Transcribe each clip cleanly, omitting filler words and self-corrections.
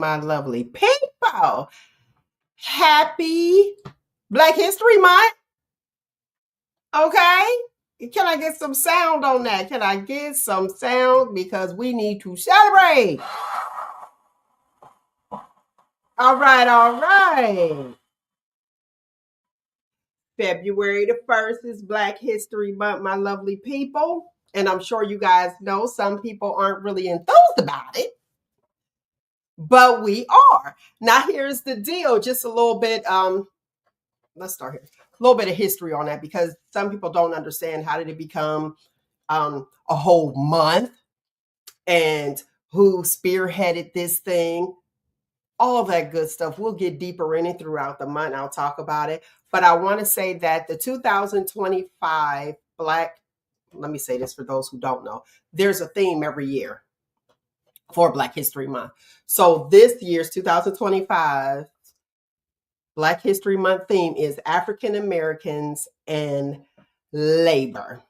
My lovely people. Happy Black History Month. Okay. Can I get some sound on that? Can I get some sound? Because we need to celebrate. All right, all right. February the 1st is Black History Month, my lovely people. And I'm sure you guys know some people aren't really enthused about it, but we are. Now, here's the deal, just a little bit. Let's start here. A little bit of history on that because some people don't understand how did it become a whole month and who spearheaded this thing, all that good stuff. We'll get deeper in it throughout the month. I'll talk about it. But I want to say that the 2025 let me say this for those who don't know, there's a theme every year for Black History Month. So this year's 2025 Black History Month theme is African Americans and labor.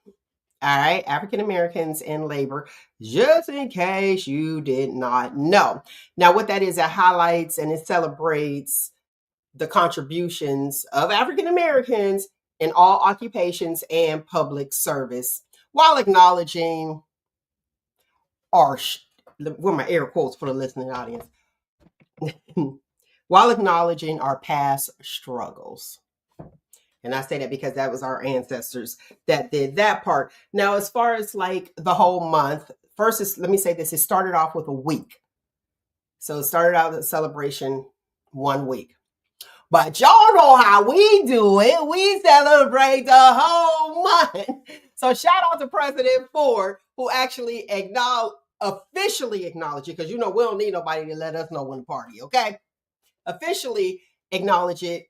All right, African Americans and labor, just in case you did not know. Now, what that is, it highlights and it celebrates the contributions of African Americans in all occupations and public service while acknowledging our, with my air quotes for the listening audience, while acknowledging our past struggles. And I say that because that was our ancestors that did that part. Now, as far as like the whole month, first, let me say this, it started off with a week. So it started out as a celebration 1 week. But y'all know how we do it. We celebrate the whole month. So shout out to President Ford, who actually officially acknowledged it, because we don't need nobody to let us know when to party, okay? Officially acknowledged it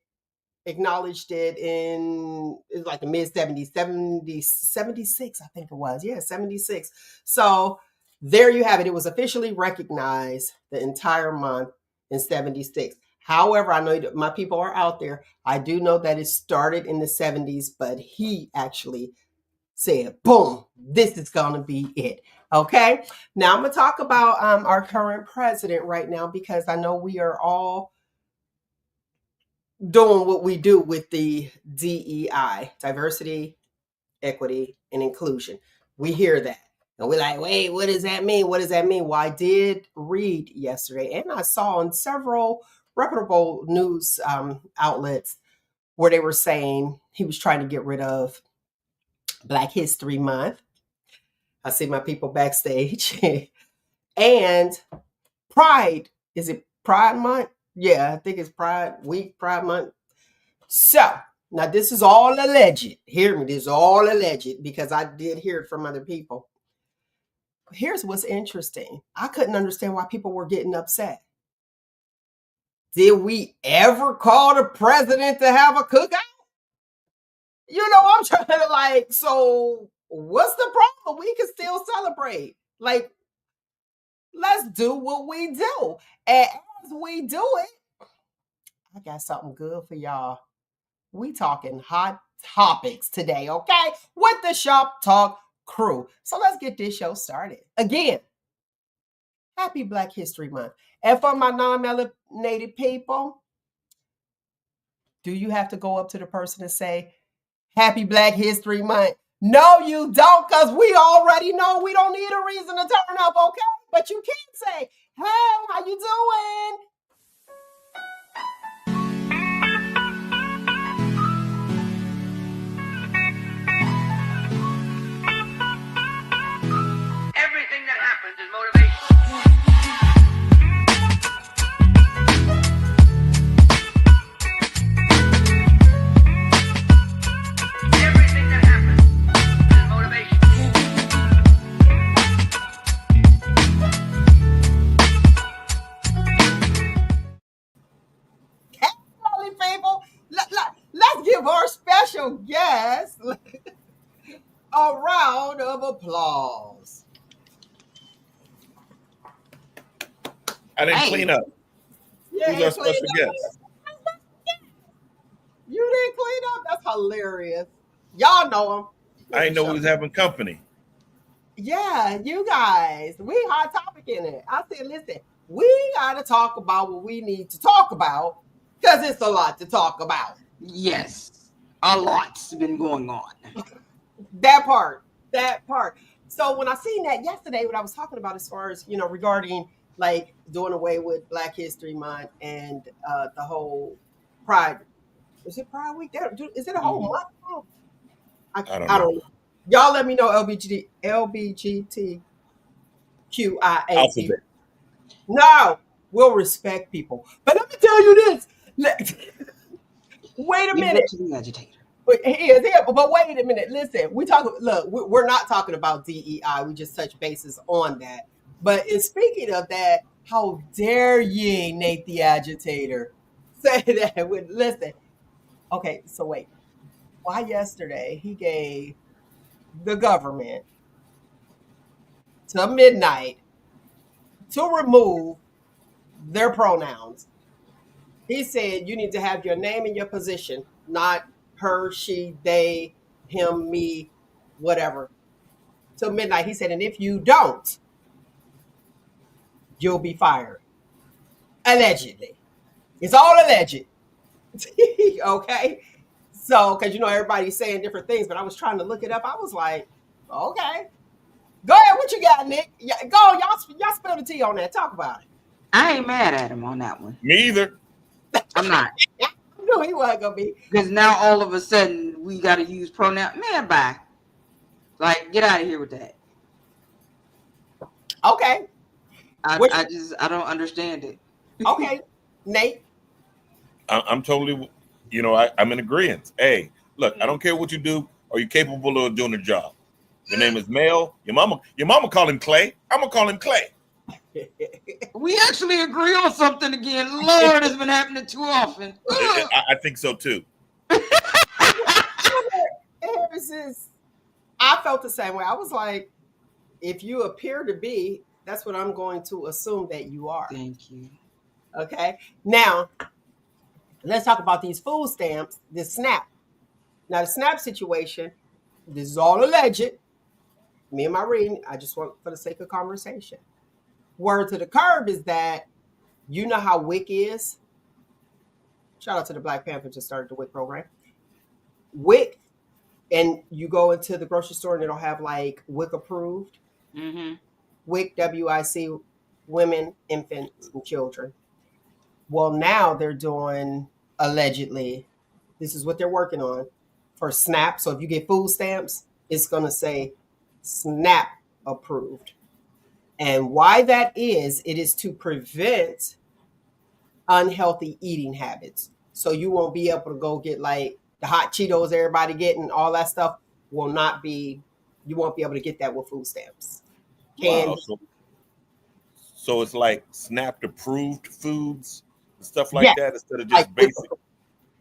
in like the mid 70s, 76, I think it was. Yeah, 76. So there you have it. It was officially recognized the entire month in 76. However, I know my people are out there. I do know that it started in the 70s, but he actually said, boom, this is going to be it. Okay. Now I'm going to talk about our current president right now, because I know we are all doing what we do with the DEI, diversity, equity, and inclusion. We hear that. And we're like, wait, what does that mean? What does that mean? Well, I did read yesterday, and I saw on several reputable news outlets where they were saying he was trying to get rid of Black History Month. I see my people backstage. And Pride. Is it Pride Month? Yeah, I think it's Pride Week, Pride Month. So, now this is all alleged. Hear me, this is all alleged, because I did hear it from other people. Here's what's interesting. I couldn't understand why people were getting upset. Did we ever call the president to have a cookout? I'm trying to so what's the problem? We can still celebrate. Let's do what we do. And as we do it, I got something good for y'all. We talking hot topics today, okay? With the Shop Talk crew. So let's get this show started. Again, happy Black History Month. And for my non-melanated people, do you have to go up to the person and say, happy Black History Month? No, you don't, because we already know we don't need a reason to turn up, okay? But you can say, hey, how you doing? Everything that happens is motivation. Everything that happens is motivation. Hey, people, let's give our special guest a round of applause. I didn't clean up. Yeah, Who's our special guest? You didn't clean up? That's hilarious. Y'all know him. I didn't know we was having company. Yeah, you guys. We hot topic in it. I said, listen, we got to talk about what we need to talk about because it's a lot to talk about. Yes, a lot's been going on. That part, that part. So when I seen that yesterday, what I was talking about as far as regarding like doing away with Black History Month and the whole Pride. Is it Pride Week? Is it a whole Mhm. month? Oh, I don't I know. don't know. Y'all let me know LBGTQIA Alphabet. people. No, we'll respect people. But let me tell you this. Wait a Leave it minute. to the agitator. But he is here. But wait a minute. Listen, we're not talking about DEI. We just touch bases on that. But in speaking of that, how dare ye, Nate the Agitator, say that? Listen, okay, so wait. Why yesterday he gave the government to midnight to remove their pronouns. He said you need to have your name and your position, not her, she, they, him, me, whatever. Till midnight. He said, and if you don't, you'll be fired. Allegedly. It's all alleged. Okay. So, because everybody's saying different things, but I was trying to look it up. I was like, okay. Go ahead. What you got, Nick? Yeah, go. Y'all spill the tea on that. Talk about it. I ain't mad at him on that one. Me either. I'm not. I knew he wasn't gonna be. Because now all of a sudden we got to use pronoun. Man, bye. Like, get out of here with that. Okay. I don't understand it. Okay. Nate. I'm totally, I'm in agreement. Hey, look, I don't care what you do. Are you capable of doing the job? Your name is Mel. Your mama call him Clay. I'm gonna call him Clay. We actually agree on something again. Lord, it's been happening too often. I think so too. I felt the same way. I was like, if you appear to be, that's what I'm going to assume that you are. Thank you. Okay. Now, let's talk about these food stamps, this SNAP. Now, the SNAP situation, this is all alleged. Me and my reading, I just want for the sake of conversation. Word to the curb is that you know how WIC is. Shout out to the Black Panther just started the WIC program. WIC, and you go into the grocery store and it'll have like WIC approved. Mm-hmm. WIC, WIC, women, infants, and children. Well, now they're doing allegedly, this is what they're working on for SNAP. So if you get food stamps, it's going to say SNAP approved. And why that is, it is to prevent unhealthy eating habits. So you won't be able to go get like the hot Cheetos everybody getting, all that stuff will not be, you won't be able to get that with food stamps. Wow. So it's like SNAP approved foods and stuff like Yes. that instead of just Like, basic.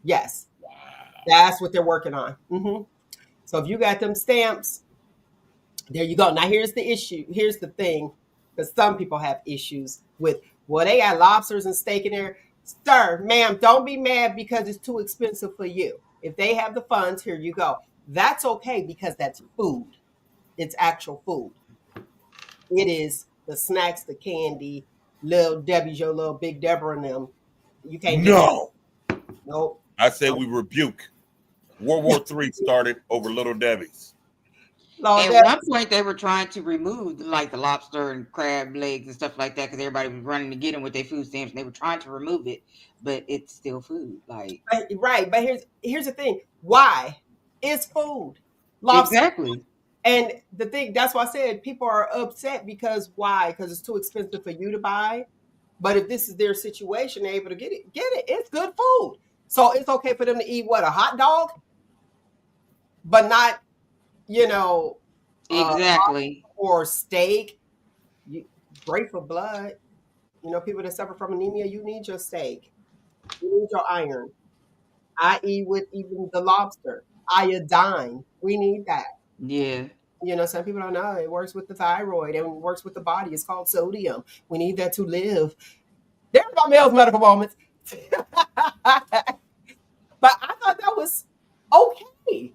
yes. Wow. That's what they're working on. So if you got them stamps, there you go. Now here's the issue. Here's the thing, because some people have issues with, well, they got lobsters and steak in there. Sir, ma'am, don't be mad because it's too expensive for you. If they have the funds, here you go. That's okay because that's food. It's actual food. It is the snacks, the candy, little Debbie's, your little Big Deborah and them. You can't get No. that. Nope. I say we rebuke. World War III started over Little Debbie's. At one point, they were trying to remove like the lobster and crab legs and stuff like that because everybody was running to get them with their food stamps. And they were trying to remove it, but it's still food. Like right, but here's the thing. Why? It's food. Lobster. Exactly. And the thing, that's why I said people are upset because why? Because it's too expensive for you to buy. But if this is their situation, they're able to get it. It's good food. So it's okay for them to eat what, a hot dog? But not, Exactly. or steak. Great for blood. People that suffer from anemia, you need your steak. You need your iron. I.e. with even the lobster. Iodine. We need that. Yeah. Some people don't know it works with the thyroid and works with the body. It's called sodium. We need that to live. There's my Mel's medical moments. But I thought that was okay.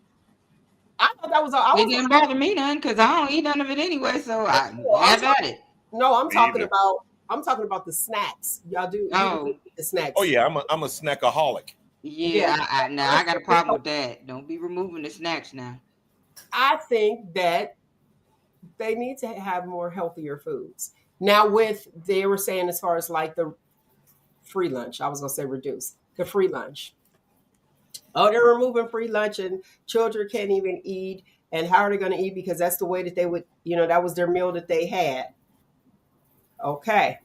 I thought that was. It didn't bother me none because I don't eat none of it anyway. So I have at it. No, I'm talking about I'm talking about the snacks. Y'all do Oh, the snacks. Oh yeah, I'm a snackaholic. Yeah. yeah. Now I got a problem with that. Don't be removing the snacks now. I think that they need to have more healthier foods. Now, with they were saying as far as like the free lunch, I was gonna say reduce the free lunch. Oh, they're removing free lunch and children can't even eat. And how are they gonna eat? Because that's the way that they would, that was their meal that they had. Okay,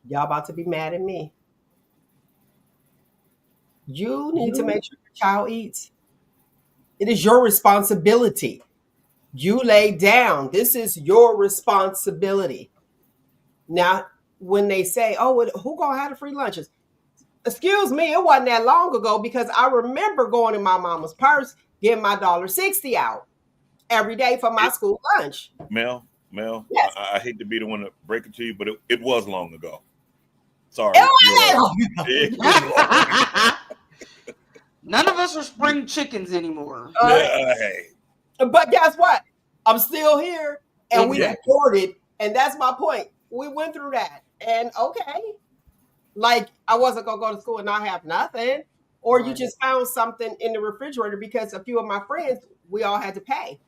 y'all about to be mad at me. You need to make sure your child eats. It is your responsibility. You lay down. This is your responsibility. Now, when they say, "Oh, who gonna have the free lunches?" Excuse me, it wasn't that long ago because I remember going in my mama's purse, getting my $1.60 out every day for my It, school lunch. Mel, Yes, I hate to be the one to break it to you, but it was long ago. it Sorry, you're wasn't that right. long ago. It was long. None of us are spring chickens anymore. Hey, But guess what? I'm still here, and we Exactly. recorded, and that's my point. We went through that, and okay, like I wasn't gonna go to school and not have nothing, or you Right. just found something in the refrigerator because a few of my friends we all had to pay.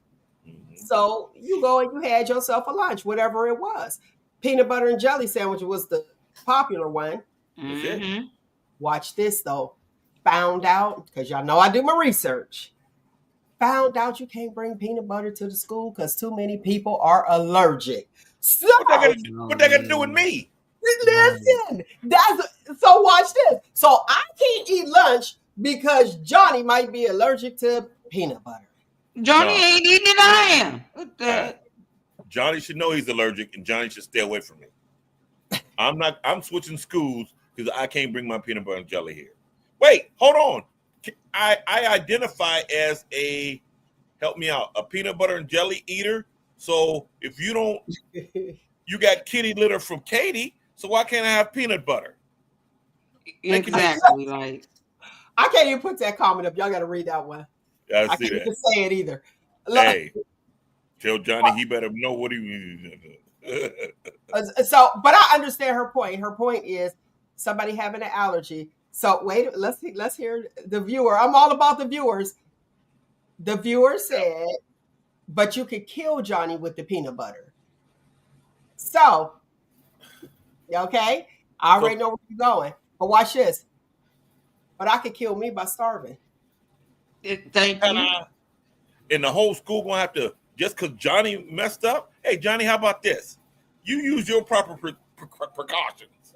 mhm, So you go and you had yourself a lunch, whatever it was. Peanut butter and jelly sandwich was the popular one. that's it. Mm-hmm. Watch this though. Found out, because y'all know I do my research. Found out you can't bring peanut butter to the school because too many people are allergic. So What that got to do with me? listen, so watch this. So I can't eat lunch because Johnny might be allergic to peanut butter. Johnny No, ain't eating it. I am. What the uh, heck? Johnny should know he's allergic, and Johnny should stay away from me. I'm not. I'm switching schools because I can't bring my peanut butter and jelly here. Wait, hold on. I identify as a help me out a peanut butter and jelly eater. So if you don't, you got kitty litter from Katie. So why can't I have peanut butter? Thank you. Exactly. Like I can't even put that comment up. Y'all got to read that one. I I see can't that. even say it either. Look, Hey, tell Johnny he better know what he. so, but I understand her point. Her point is somebody having an allergy. So wait, let's hear the viewer. I'm all about the viewers. The viewer said, "But you could kill Johnny with the peanut butter." So, okay, I already So know where you're going. But watch this. But I could kill me by starving. thank you. and the whole school gonna have to just because Johnny messed up. Hey, Johnny, how about this? You use your proper precautions.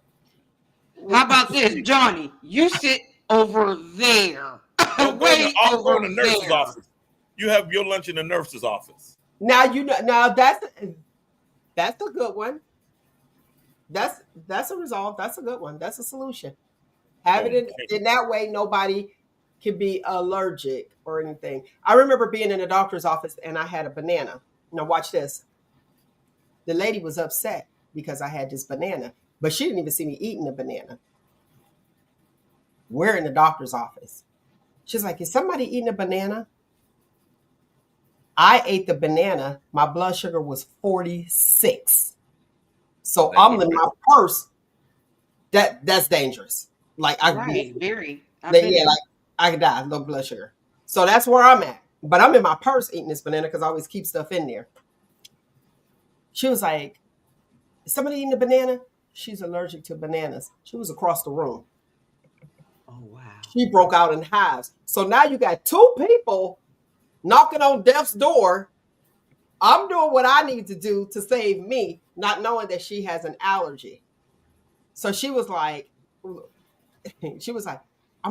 How about this, Johnny? You sit over there. Way Go in over the nurse's there. office. You have your lunch in the nurse's office. Now you know. Now that's a good one. That's a resolve. That's a good one. That's a solution. Have it Okay. in that way. Nobody can be allergic or anything. I remember being in a doctor's office and I had a banana. Now watch this. The lady was upset because I had this banana, but she didn't even see me eating the banana. We're in the doctor's office. She's like, "Is somebody eating a banana?" I ate the banana. My blood sugar was 46. So That's I'm what in my purse. That's dangerous. Like I could Right. be, Very. I've like, been yeah, there. like I could die, low blood sugar. So that's where I'm at. But I'm in my purse eating this banana because I always keep stuff in there. She was like, "Is somebody eating a banana?" She's allergic to bananas. She was across the room. Oh wow. She broke out in hives. So now you got two people knocking on death's door. I'm doing what I need to do to save me, not knowing that she has an allergy. So she was like, "I'm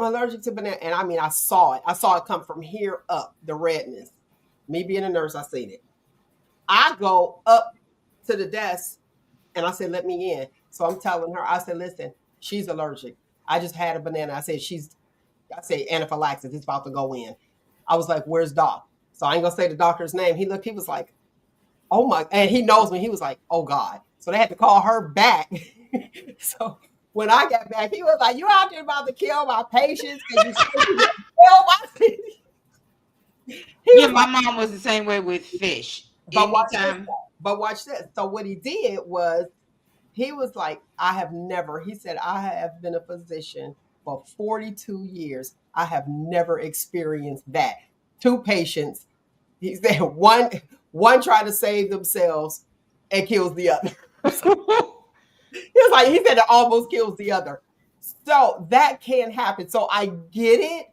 allergic to banana." And I mean, I saw it. I saw it come from here up, the redness. Me being a nurse, I seen it. I go up to the desk and I said, "Let me in." So I'm telling her, I said, "Listen, she's allergic. I just had a banana." I said, anaphylaxis, it's about to go in. I was like, "Where's Doc?" So I ain't gonna say the doctor's name. He was like, "Oh my," and he knows me. He was like, "Oh God." So they had to call her back. So when I got back, he was like, "You out there about to kill my patients because you said you didn't kill my." He Yeah, was my like, mom was the same way with fish. but watch this. Anytime. But watch this. So what he did was he was like, I have never, he said, I have been a physician for 42 years. I have never experienced that. Two patients, he said, one trying to save themselves and kills the other. He was like, he said it almost kills the other. So that can happen. So I get it.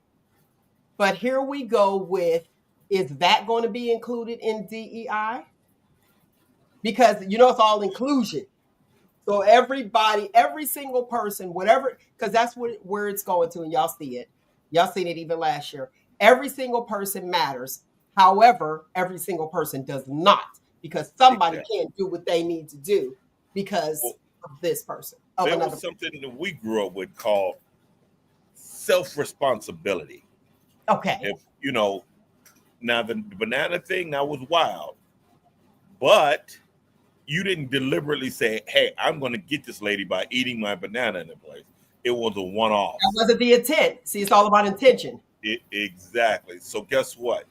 But here we go with, is that going to be included in DEI? Because it's all inclusion. So everybody, every single person, whatever, because that's where it's going to, and y'all see it. Y'all seen it even last year. Every single person matters. However, every single person does not, because somebody can't do what they need to do because of this person. There was something that we grew up with called self-responsibility. Okay. If now the banana thing, that was wild, but you didn't deliberately say, hey, I'm going to get this lady by eating my banana in the place. It was a one-off. That wasn't the intent. See, it's all about intention. Exactly. So guess what?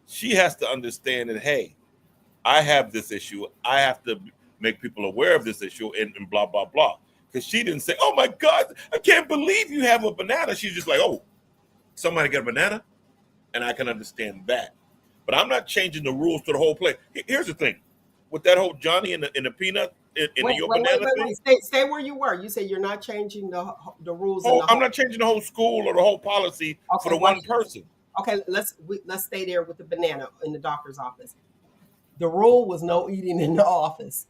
She has to understand that, hey, I have this issue. I have to make people aware of this issue and blah, blah, blah. Because she didn't say, oh, my God, I can't believe you have a banana. She's just like, oh, somebody got a banana? And I can understand that. But I'm not changing the rules to the whole place. Here's the thing. With that whole Johnny and the peanut in your banana thing. Stay where you were. You say you're not changing the rules. I'm not changing the whole school or the whole policy for the one person. Okay, let's stay there with the banana in the doctor's office. The rule was no eating in the office.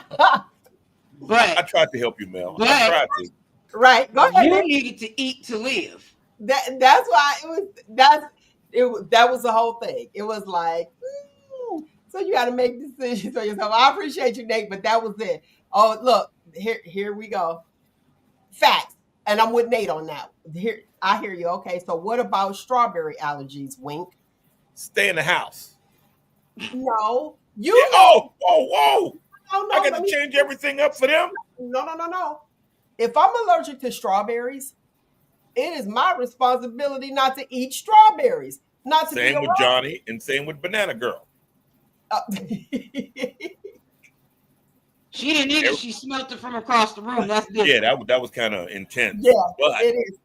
But I tried to help you, Mel. I tried to. Right, go ahead. You needed to eat to live. That's why that was the whole thing. It was like, so you got to make decisions for yourself. I appreciate you, Nate, but that was it. Oh, look, here we go. Facts. And I'm with Nate on that. Here, I hear you. Okay, so what about strawberry allergies, Wink? Stay in the house. No. Whoa. No, I got to change everything up for them? No. If I'm allergic to strawberries, it is my responsibility not to eat strawberries. Not to same with Johnny and same with Banana Girl. She didn't eat it. She smelt it from across the room. That's different. Yeah, that was kind of intense. Yeah, but it is.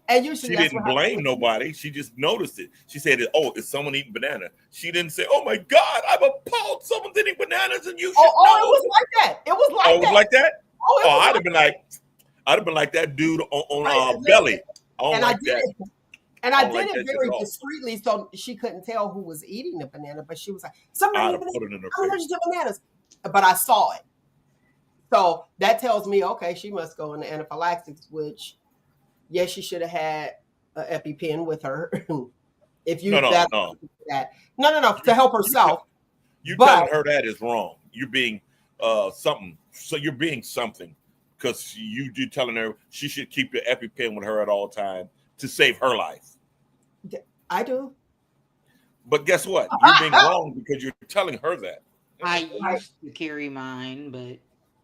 And she didn't blame nobody. She just noticed it. She said, "Oh, is someone eating banana?" She didn't say, "Oh my God, I'm appalled. Someone's eating bananas, and you should know." It was like that. It was like that. It was like that. I'd have been like that dude on Belly. I did it very discreetly, so she couldn't tell who was eating the banana. But she was like, "Somebody put it in her face. I'm allergic to bananas," but I saw it. So that tells me, okay, she must go into anaphylaxis, which, yes, she should have had an EpiPen with her. If you no, to help herself. Telling her that is wrong. You're being something. So you're being something because you're telling her she should keep your EpiPen with her at all time to save her life. I do. But guess what? You're being wrong because you're telling her that. I used to carry mine, but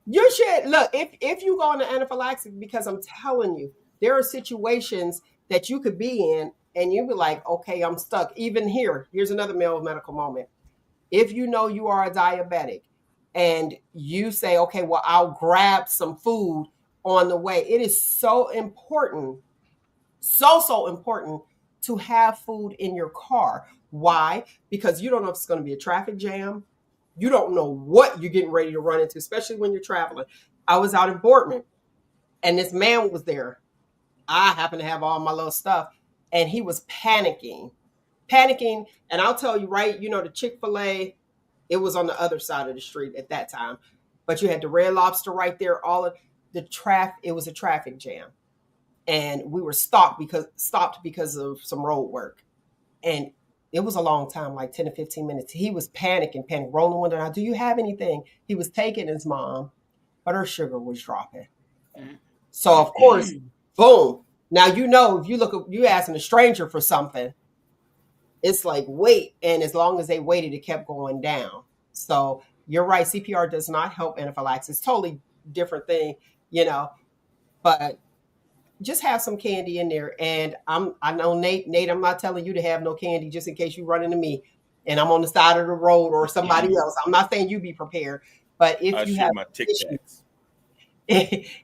you should look if you go into anaphylaxis, because I'm telling you, there are situations that you could be in and you be like, okay, I'm stuck. Even here's another medical moment. If you know you are a diabetic and you say, okay, well, I'll grab some food on the way. It is so important, so important to have food in your car. Why? Because you don't know if it's going to be a traffic jam. You don't know what you're getting ready to run into, especially when you're traveling. I was out in Boardman and this man was there. I happen to have all my little stuff and he was panicking. And I'll tell you, right, the Chick-fil-A, it was on the other side of the street at that time, but you had the Red Lobster right there. All of the traffic, it was a traffic jam. And we were stopped because of some road work. And it was a long time, like 10 to 15 minutes. He was panicking, rolling the window down. Do you have anything? He was taking his mom, but her sugar was dropping. So, of course, boom. Now, if you asking a stranger for something, it's like, wait. And as long as they waited, it kept going down. So you're right. CPR does not help anaphylaxis. Totally different thing, but just have some candy in there. And I know Nate, I'm not telling you to have no candy just in case you run into me and I'm on the side of the road or somebody else. I'm not saying you be prepared, But if I you share have my an Tic issue, Tacs.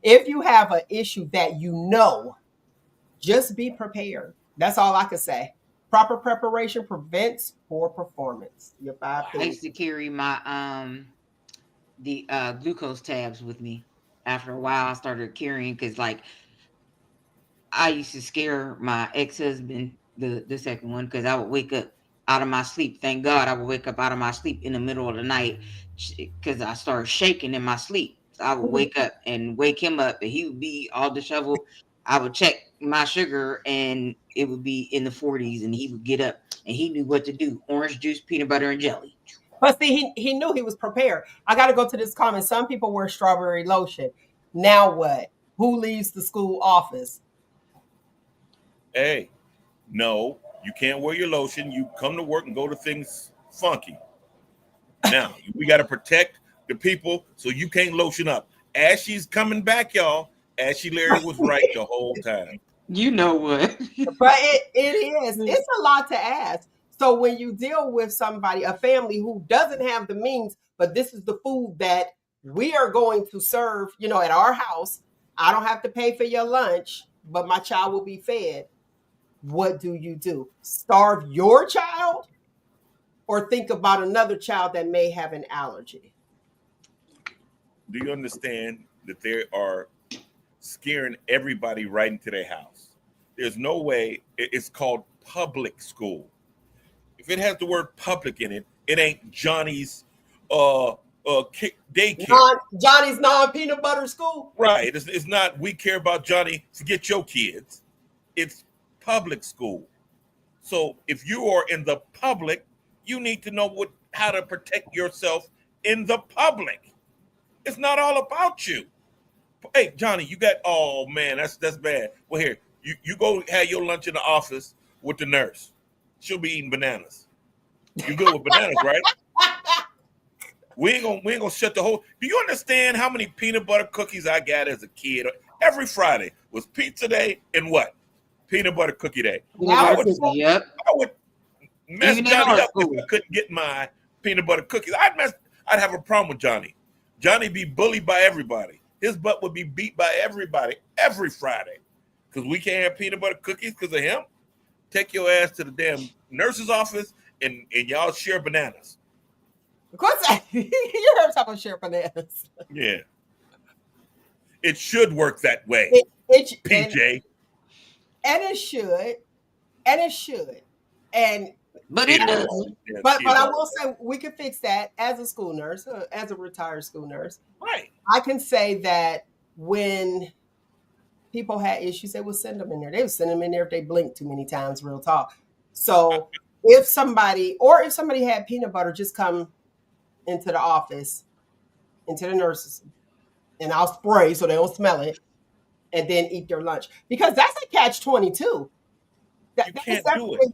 if you have an issue that you know, just be prepared. That's all I can say. Proper preparation prevents poor performance. Your five I things. used to carry my the glucose tabs with me. After a while, I started carrying because like I used to scare my ex husband, the second one, because I would wake up out of my sleep. Thank God I would wake up out of my sleep in the middle of the night because I started shaking in my sleep. So I would wake up and wake him up, and he would be all disheveled. I would check my sugar, and it would be in the 40s, and he would get up and he knew what to do: orange juice, peanut butter, and jelly. But see, he knew he was prepared. I got to go to this comment. Some people wear strawberry lotion. Now what? Who leaves the school office? Hey, no, you can't wear your lotion. You come to work and go to things funky. Now, we got to protect the people so you can't lotion up. As she's coming back, y'all, Ashley Larry was right the whole time. You know what? But it is. It's a lot to ask. So when you deal with somebody, a family who doesn't have the means, but this is the food that we are going to serve, at our house. I don't have to pay for your lunch, but my child will be fed. What do you do? Starve your child or think about another child that may have an allergy? Do you understand that they are scaring everybody right into their house? There's no way. It's called public school. If it has the word public in it, it ain't Johnny's daycare. Johnny's non-peanut butter school. Right. It's not we care about Johnny, forget your kids. It's public school. So if you are in the public, you need to know how to protect yourself in the public. It's not all about you. Hey, Johnny, you got oh man, that's bad. Well, here, you go have your lunch in the office with the nurse. She'll be eating bananas. You good with bananas, right? We ain't gonna shut the whole. Do you understand how many peanut butter cookies I got as a kid? Every Friday was pizza day and what? Peanut butter cookie day. I would mess Even in Johnny our up school. if I couldn't get my peanut butter cookies. I'd have a problem with Johnny. Johnny be bullied by everybody. His butt would be beat by everybody every Friday because we can't have peanut butter cookies because of him. Take your ass to the damn nurse's office and y'all share bananas. Of course, you heard someone share bananas. Yeah. It should work that way, PJ. And it should. And it should. And But it doesn't. Yeah, but I will say we can fix that as a school nurse, as a retired school nurse. Right. I can say that when people had issues, they would send them in there. They would send them in there if they blinked too many times, real talk. So if somebody had peanut butter, just come into the office, into the nurses, and I'll spray so they don't smell it, and then eat their lunch. Because that's a catch-22. You can't do it.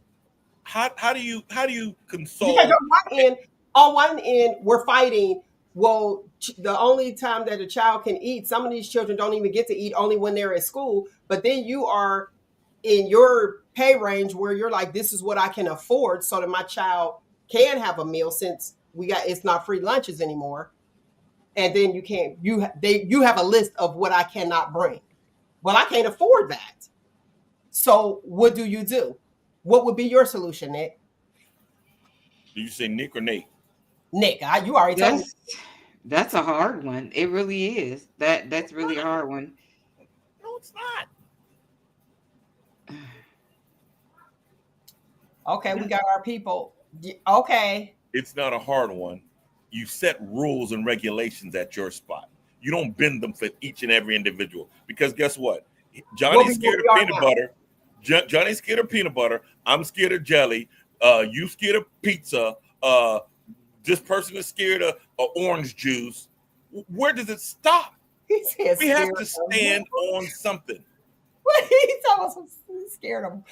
How do you console? Because on one end, we're fighting. Well, the only time that a child can eat, some of these children don't even get to eat only when they're at school. But then you are in your pay range where you're like, this is what I can afford so that my child can have a meal since it's not free lunches anymore. And then you have a list of what I cannot bring. Well, I can't afford that. So what do you do? What would be your solution, Nick? Did you say Nick or Nate? Nick, you already told me. That's a hard one. It really is. That's really a hard one. No, it's not. Okay, we got our people. Okay. It's not a hard one. You set rules and regulations at your spot. You don't bend them for each and every individual. Because guess what? Johnny's scared of peanut butter. Johnny's scared of peanut butter. I'm scared of jelly. You scared of pizza. This person is scared of orange juice. Where does it stop? We have to stand on something. He's almost scared of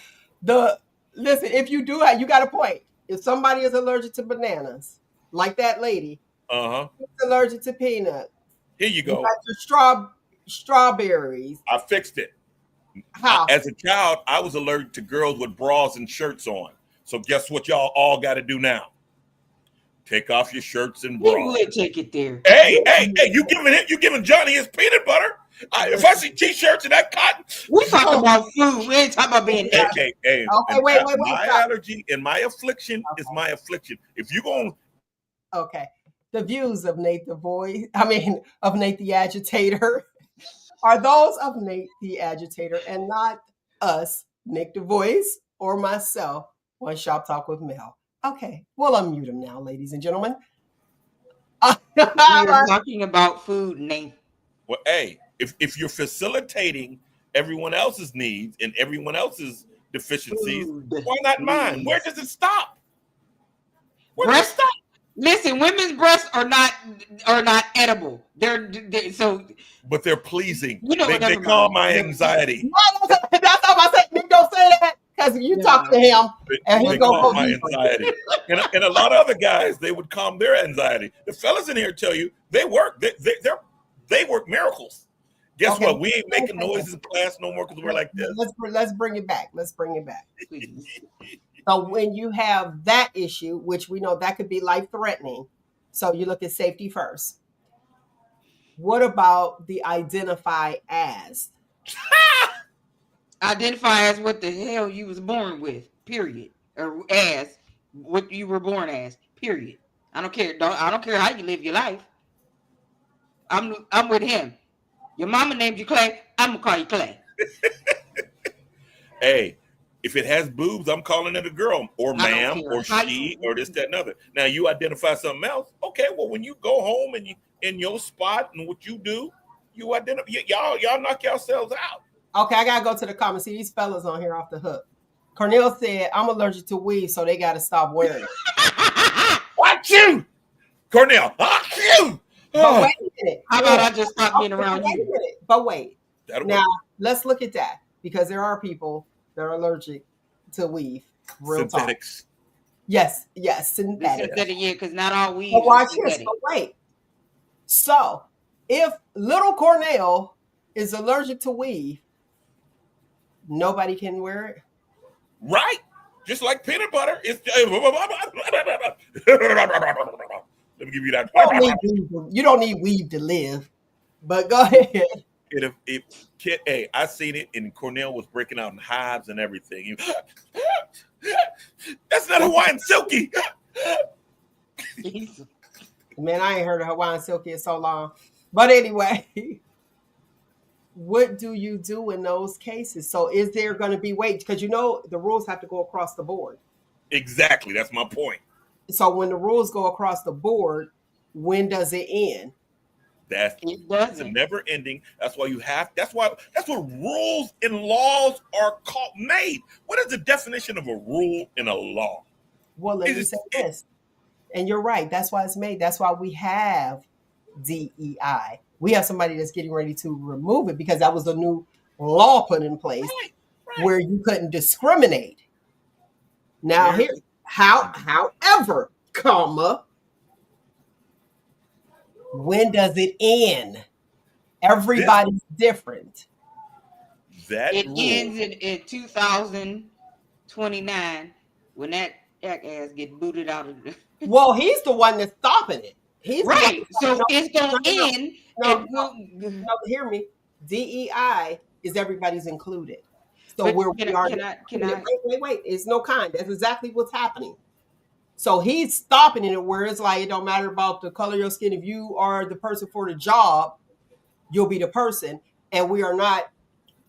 them. Listen, if you do, you got a point. If somebody is allergic to bananas, like that lady, who's allergic to peanuts. Here you go. You got your strawberries. I fixed it. How? As a child, I was allergic to girls with bras and shirts on. So guess what y'all all got to do now? Take off your shirts and We bras. would take it there. Hey, you giving Johnny his peanut butter? If I see t-shirts and that cotton, We talking about food. We ain't talking about being hey, naked. hey, Okay, wait, my stop. allergy and my affliction is my affliction. If you gonna Okay. The views of Nate the Agitator, are those of Nate the Agitator and not us, Nick the Voice, or myself on Shop Talk with Mel. Okay, we'll unmute him now, ladies and gentlemen. We are talking about food, Nate. well, hey, if you're facilitating everyone else's needs and everyone else's deficiencies, Food, why not mine? please. Where does it stop? Where does it Breast. stop? Listen, women's breasts are not edible. They're so But they're pleasing. you know what? They Never calm mind. my Never- anxiety. That's all I said. Nick, don't say that because you talk to him and They he's gonna calm go my deeper. anxiety. And a lot of other guys, they would calm their anxiety. The fellas in here tell you they work. They work miracles. Guess Okay. what? We ain't making noises in class no more because we're like this. Let's bring it back. Let's bring it back. Please. So when you have that issue, which we know that could be life threatening, so you look at safety first. What about the identify as? Identify as what the hell you was born with. Period. Or as what you were born as. Period. I don't care. I don't care how you live your life. I'm with him. Your mama named you Clay. I'm gonna call you Clay. Hey, if it has boobs, I'm calling it a girl or I don't ma'am care or how she you- or this, that, and other. Now you identify something else. Okay, well, when you go home and you in your spot and what you do, you identify. Y'all knock yourselves out. Okay, I gotta go to the comments. See these fellas on here off the hook. Cornell said, "I'm allergic to weave, so they gotta stop wearing it." Watch you, Cornell. You. But wait a minute. How about I just stop being around Wait a you? minute. But wait. That'll Now work. let's look at that because there are people that are allergic to weave. Real talk. Synthetics. Yes, The synthetic. synthetic, yeah, because not all weave But is watch this. synthetic. But wait. So if little Cornell is allergic to weave, nobody can wear it. Right. Just like peanut butter. It's let me give you that. You don't need weave to live. But go ahead. Hey, I seen it, and Cornell was breaking out in hives and everything. That's not Hawaiian silky. Man, I ain't heard of Hawaiian silky in so long. But anyway, what do you do in those cases? So is there going to be wait? Because you know the rules have to go across the board. Exactly. That's my point. So when the rules go across the board, when does it end? It's It doesn't. never ending. That's why that's what rules and laws are made. What is the definition of a rule in a law? Well, let me say this. And you're right. That's why it's made. That's why we have DEI. We have somebody that's getting ready to remove it because that was a new law put in place where you couldn't discriminate. Now here, however, comma, when does it end? Everybody's different. It ends in 2029 when that jackass get booted out of the Well, he's the one that's stopping it. He's right. So it's gonna no, end. no, and no, hear me. DEI is everybody's included. So but where can we I- are. can I- Wait. It's no kind. That's exactly what's happening. So he's stopping it where it's like it don't matter about the color of your skin. If you are the person for the job, you'll be the person, and we are not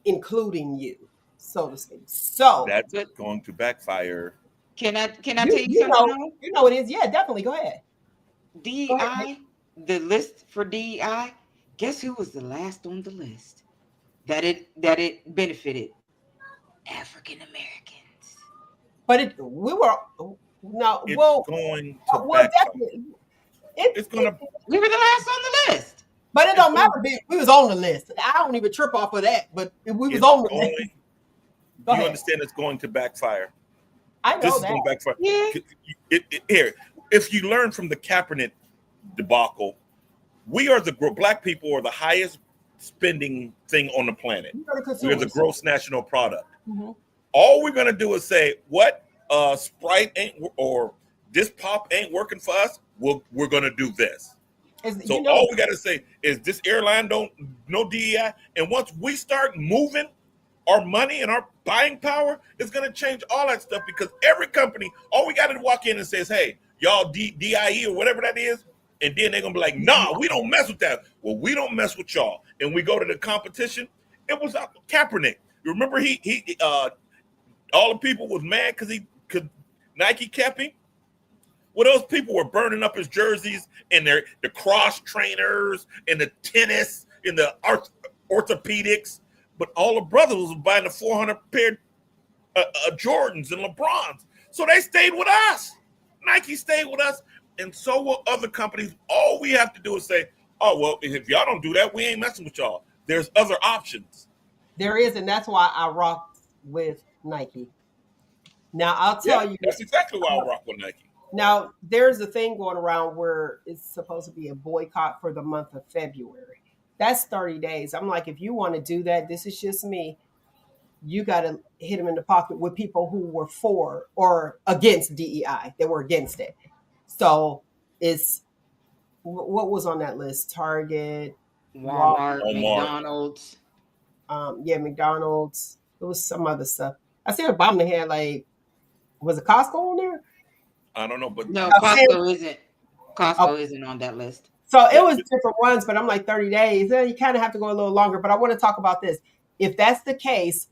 including you, so to speak. So That's going to backfire. Can I tell you you something? know, though? you know it is. Yeah, definitely. Go ahead. DEI, the list for DEI. Guess who was the last on the list that it benefited? African Americans. But we were no. It's Well, going to well, backfire. definitely. It's going to. We were the last on the list. But it don't matter. We was on the list. I don't even trip off of that. But we was on the list. Go You ahead. understand it's going to backfire. I know This is that. going to backfire. Yeah. Here, if you learn from the Kaepernick debacle, black people are the highest spending thing on the planet. We're the gross national product. Mhm. All we're going to do is say what Sprite or this pop ain't working for us, we're gonna do this. So You know, all we got to say is this airline don't no DEI, and once we start moving our money and our buying power, it's going to change all that stuff because every company, all we got to walk in and says, "Hey, y'all DIE or whatever that is," and then they're gonna be like, "Nah, we don't mess with that." Well, we don't mess with y'all, and we go to the competition. It was Kaepernick. You remember all the people was mad because Nike kept him. Well, those people were burning up his jerseys and the cross trainers and the tennis and the orthopedics, but all the brothers was buying the 400 pair Jordans and LeBrons. So they stayed with us. Nike stayed with us, and so will other companies. All we have to do is say, "Oh, well, if y'all don't do that, we ain't messing with y'all." There's other options. there is, and that's why I rock with Nike. Now I'll tell you. That's exactly why I rock with Nike. Now there's a thing going around where it's supposed to be a boycott for the month of February. That's 30 days. I'm like, if you want to do that, this is just me. You got to hit them in the pocket with people who were for or against DEI. They were against it. So it's what was on that list? Target, Walmart, Walmart. McDonald's. McDonald's. There was some other stuff. I see a bottom they had like, was it Costco on there? I don't know, but No, Okay. Costco isn't on that list. So it was different ones, but I'm like 30 days. You kind of have to go a little longer. But I want to talk about this. If that's the case,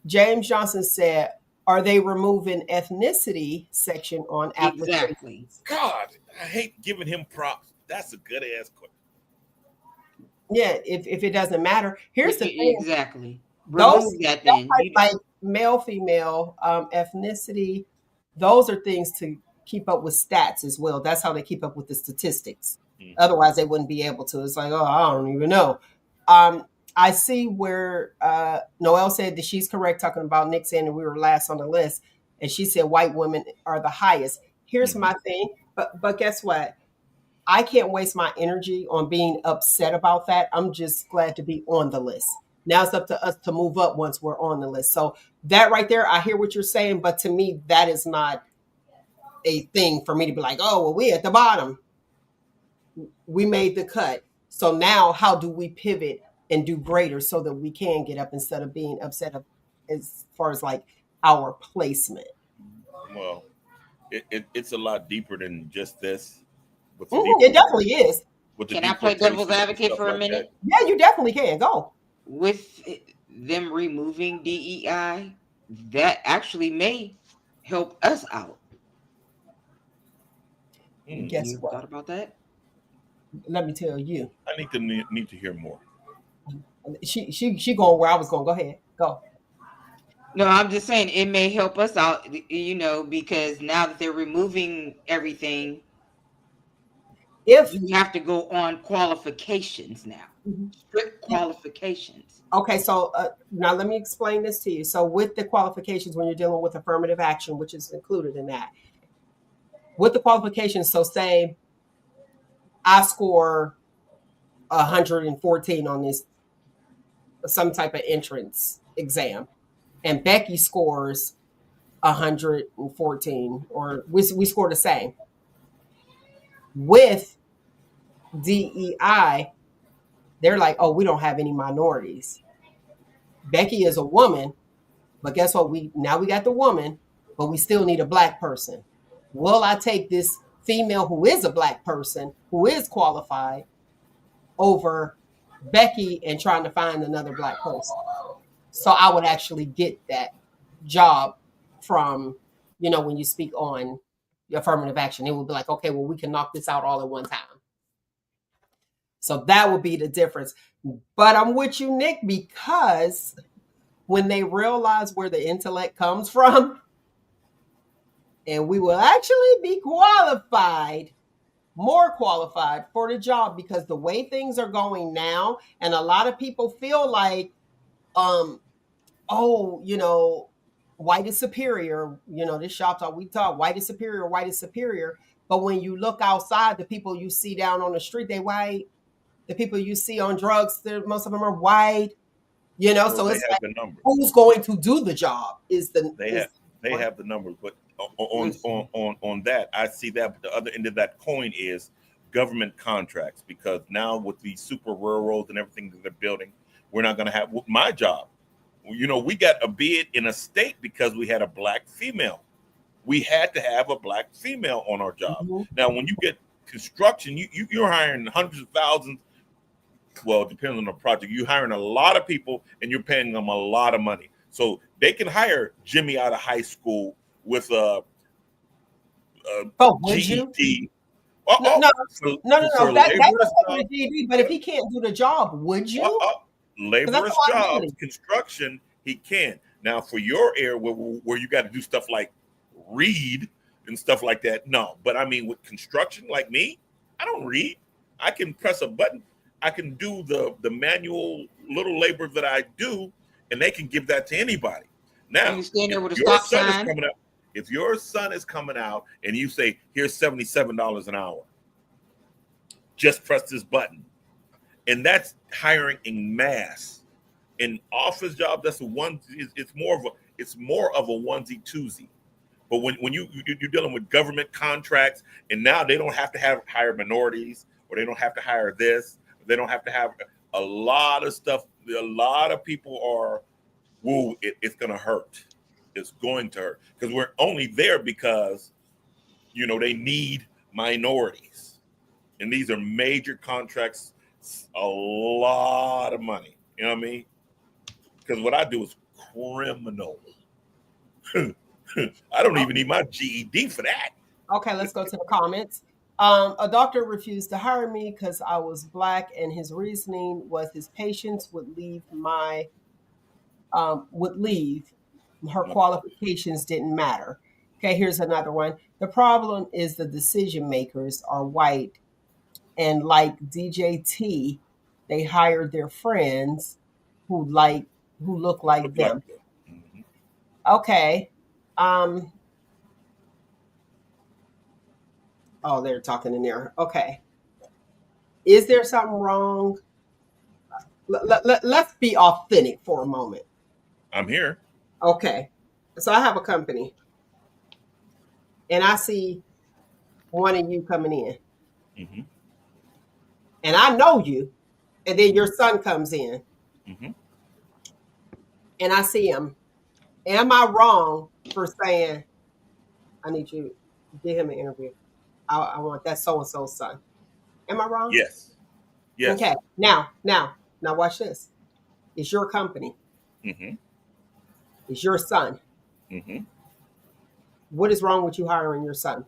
James Johnson said, are they removing ethnicity section on applications? Exactly. God, I hate giving him props. That's a good ass question. Yeah, if it doesn't matter. Here's the thing. Exactly. Those Remove that then. like male, female, ethnicity, those are things to keep up with stats as well. That's how they keep up with the statistics. Otherwise, they wouldn't be able to. It's like, oh, I don't even know. I see where Noelle said that she's correct talking about Nick saying that we were last on the list. And she said white women are the highest. Here's my thing. But guess what? I can't waste my energy on being upset about that. I'm just glad to be on the list. Now it's up to us to move up once we're on the list. So that right there, I hear what you're saying. But to me, that is not a thing for me to be like, oh, well, we at the bottom. We made the cut. So now how do we pivot and do greater so that we can get up instead of being upset as far as like our placement? Well, it's a lot deeper than just this. It definitely is. Can I play devil's advocate for a minute? Yeah, you definitely can. Go. With them removing DEI, that actually may help us out. Guess You what? thought about that? Let me tell you. I need to hear more. She going where I was going. Go ahead. Go. No, I'm just saying it may help us out, because now that they're removing everything, If you have to go on qualifications now. Strict qualifications. Okay, so now let me explain this to you. So with the qualifications, when you're dealing with affirmative action, which is included in that, with the qualifications, so say I score 114 on this, some type of entrance exam, and Becky scores 114, or we score the same. With DEI, they're like, oh, we don't have any minorities. Becky is a woman, but guess what? We got the woman, but we still need a black person. Will I take this female who is a black person, who is qualified, over Becky and trying to find another black person? So I would actually get that job from, when you speak on affirmative action, it would be like, okay, well, we can knock this out all at one time. So that would be the difference. But I'm with you, Nick, because when they realize where the intellect comes from, and we will actually be more qualified for the job, because the way things are going now, and a lot of people feel like, white is superior. This shop talk, we talk, white is superior, white is superior. But when you look outside, the people you see down on the street, they white. The people you see on drugs, most of them are white. So it's like, who's going to do the job? They have the numbers, but Listen, on that, I see that. But the other end of that coin is government contracts, because now with these super railroads and everything that they're building, we're not going to have my job. You know, we got a bid in a state because we had a black female. We had to have a black female on our job. Mhm. Now, when you get construction, you're hiring hundreds of thousands. Well, depending on the project, you're hiring a lot of people and you're paying them a lot of money. So they can hire Jimmy out of high school with a But would you? GED. No, no, For, no, no, no. That's laborers okay job, with GD. But if he can't do the job, would uh, you? uh, Because that's laborers a lot of jobs, money. construction, he can. Now, for your area where you got to do stuff like read and stuff like that, no. But I mean, with construction, like me, I don't read. I can press a button. I can do the manual little labor that I do, and they can give that to anybody. and Now, you stand if there with a your stop son is sign. coming out, if your son is coming out and you say, here's $77 an hour, just press this button. And that's hiring in mass. In office job, that's a one. It's more of a onesie twosie. But when you're dealing with government contracts, and now they don't have to hire minorities, or they don't have to hire this, they don't have to have a lot of stuff. A lot of people are, woo, it's going to hurt. It's going to hurt because we're only there because they need minorities, and these are major contracts, a lot of money. You know what I mean? Because what I do is criminal. I don't even need my GED for that. Okay, let's go to the comments. A doctor refused to hire me because I was black, and his reasoning was his patients would leave. Her qualifications didn't matter. Okay, here's another one. The problem is the decision makers are white, and like DJT, they hired their friends who like who look like Look like them. that. Mhm. Okay. Um. Oh, they're talking in there. Okay. Is there something wrong? Let's be authentic for a moment. I'm here. Okay. So I have a company and I see one of you coming in Hmm. and I know you, and then your son comes in Hmm. and I see him. Am I wrong for saying, I need you to give him an interview? I want that so and so's son. Am I wrong? Yes. Yes. Okay. Now watch this. It's your company. Hmm. It's your son. Hmm. What is wrong with you hiring your son?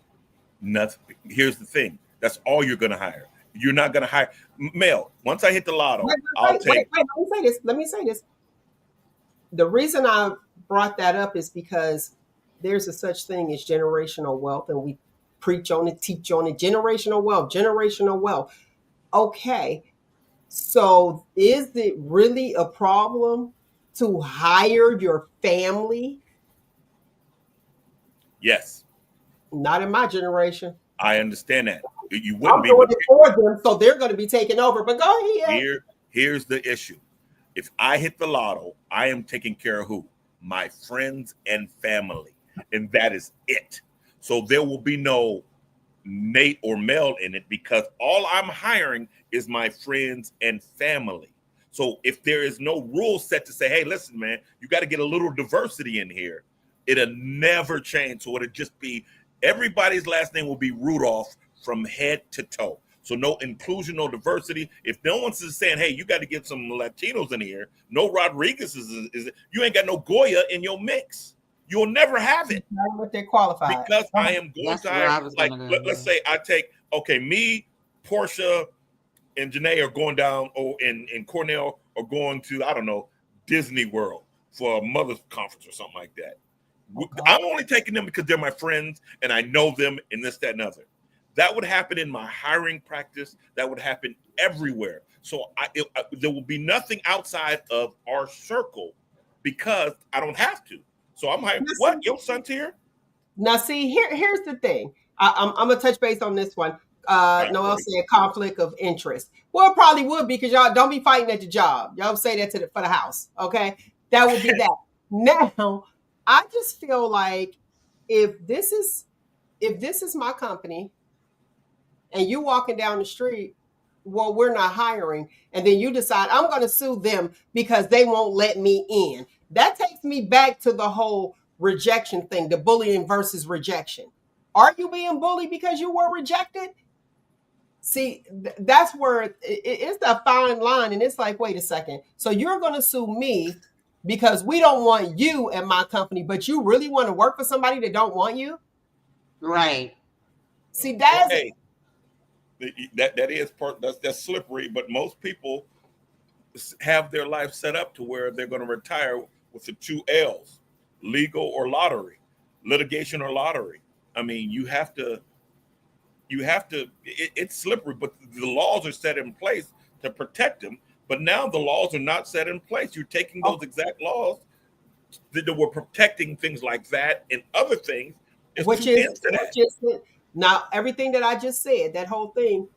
Nothing. Here's the thing. That's all you're going to hire. You're not going to hire Mel. Once I hit the lotto, Wait, I'll wait, wait, take. wait. Let me say this. Let me say this. The reason I brought that up is because there's a such thing as generational wealth, and we preach on it, teach on it. Generational wealth, generational wealth. Okay, so is it really a problem to hire your family? Yes, Not in my generation. I understand that. You I'm wouldn't be, doing but it for them, so they're going to be taken over. But go ahead. here's the issue. If I hit the lotto, I am taking care of who? My friends and family. And that is it. So there will be no Nate or Mel in it because all I'm hiring is my friends and family. So if there is no rule set to say, hey, listen, man, you got to get a little diversity in here, it'll never change. So it'll just be everybody's last name will be Rudolph from head to toe. So no inclusion, no diversity. If no one's saying, hey, you got to get some Latinos in here, no Rodriguez is you ain't got no Goya in your mix. You'll never have it Not what they're qualified. because I am going That's to where hire, I was like, gonna go. let's say I take, okay, me, Portia, and Janae are going down, and Cornell are going to, I don't know, Disney World for a mother's conference or something like that. Okay. I'm only taking them because they're my friends and I know them and this, that, and other. That would happen in my hiring practice. That would happen everywhere. So there will be nothing outside of our circle because I don't have to. So I'm hiring, what? Your son's here? Now, see, here's the thing. I'm gonna touch base on this one. All right, Noel great. said conflict of interest. Well, it probably would be because y'all don't be fighting at the job. Y'all say that for the house. Okay, that would be that. Now, I just feel like if this is my company and you walking down the street, well, we're not hiring, and then you decide I'm going to sue them because they won't let me in. That takes me back to the whole rejection thing, the bullying versus rejection. Are you being bullied because you were rejected? See, that's where it's a fine line, and it's like, wait a second. So you're going to sue me because we don't want you at my company, but you really want to work for somebody that don't want you? Right. See, that's Hey, that is part that's slippery, but most people have their life set up to where they're going to retire with the two L's: legal or lottery, litigation or lottery. I mean, it's slippery, but the laws are set in place to protect them. But now the laws are not set in place. You're taking those exact laws that were protecting things like that and other things, which is now everything that I just said, that whole thing,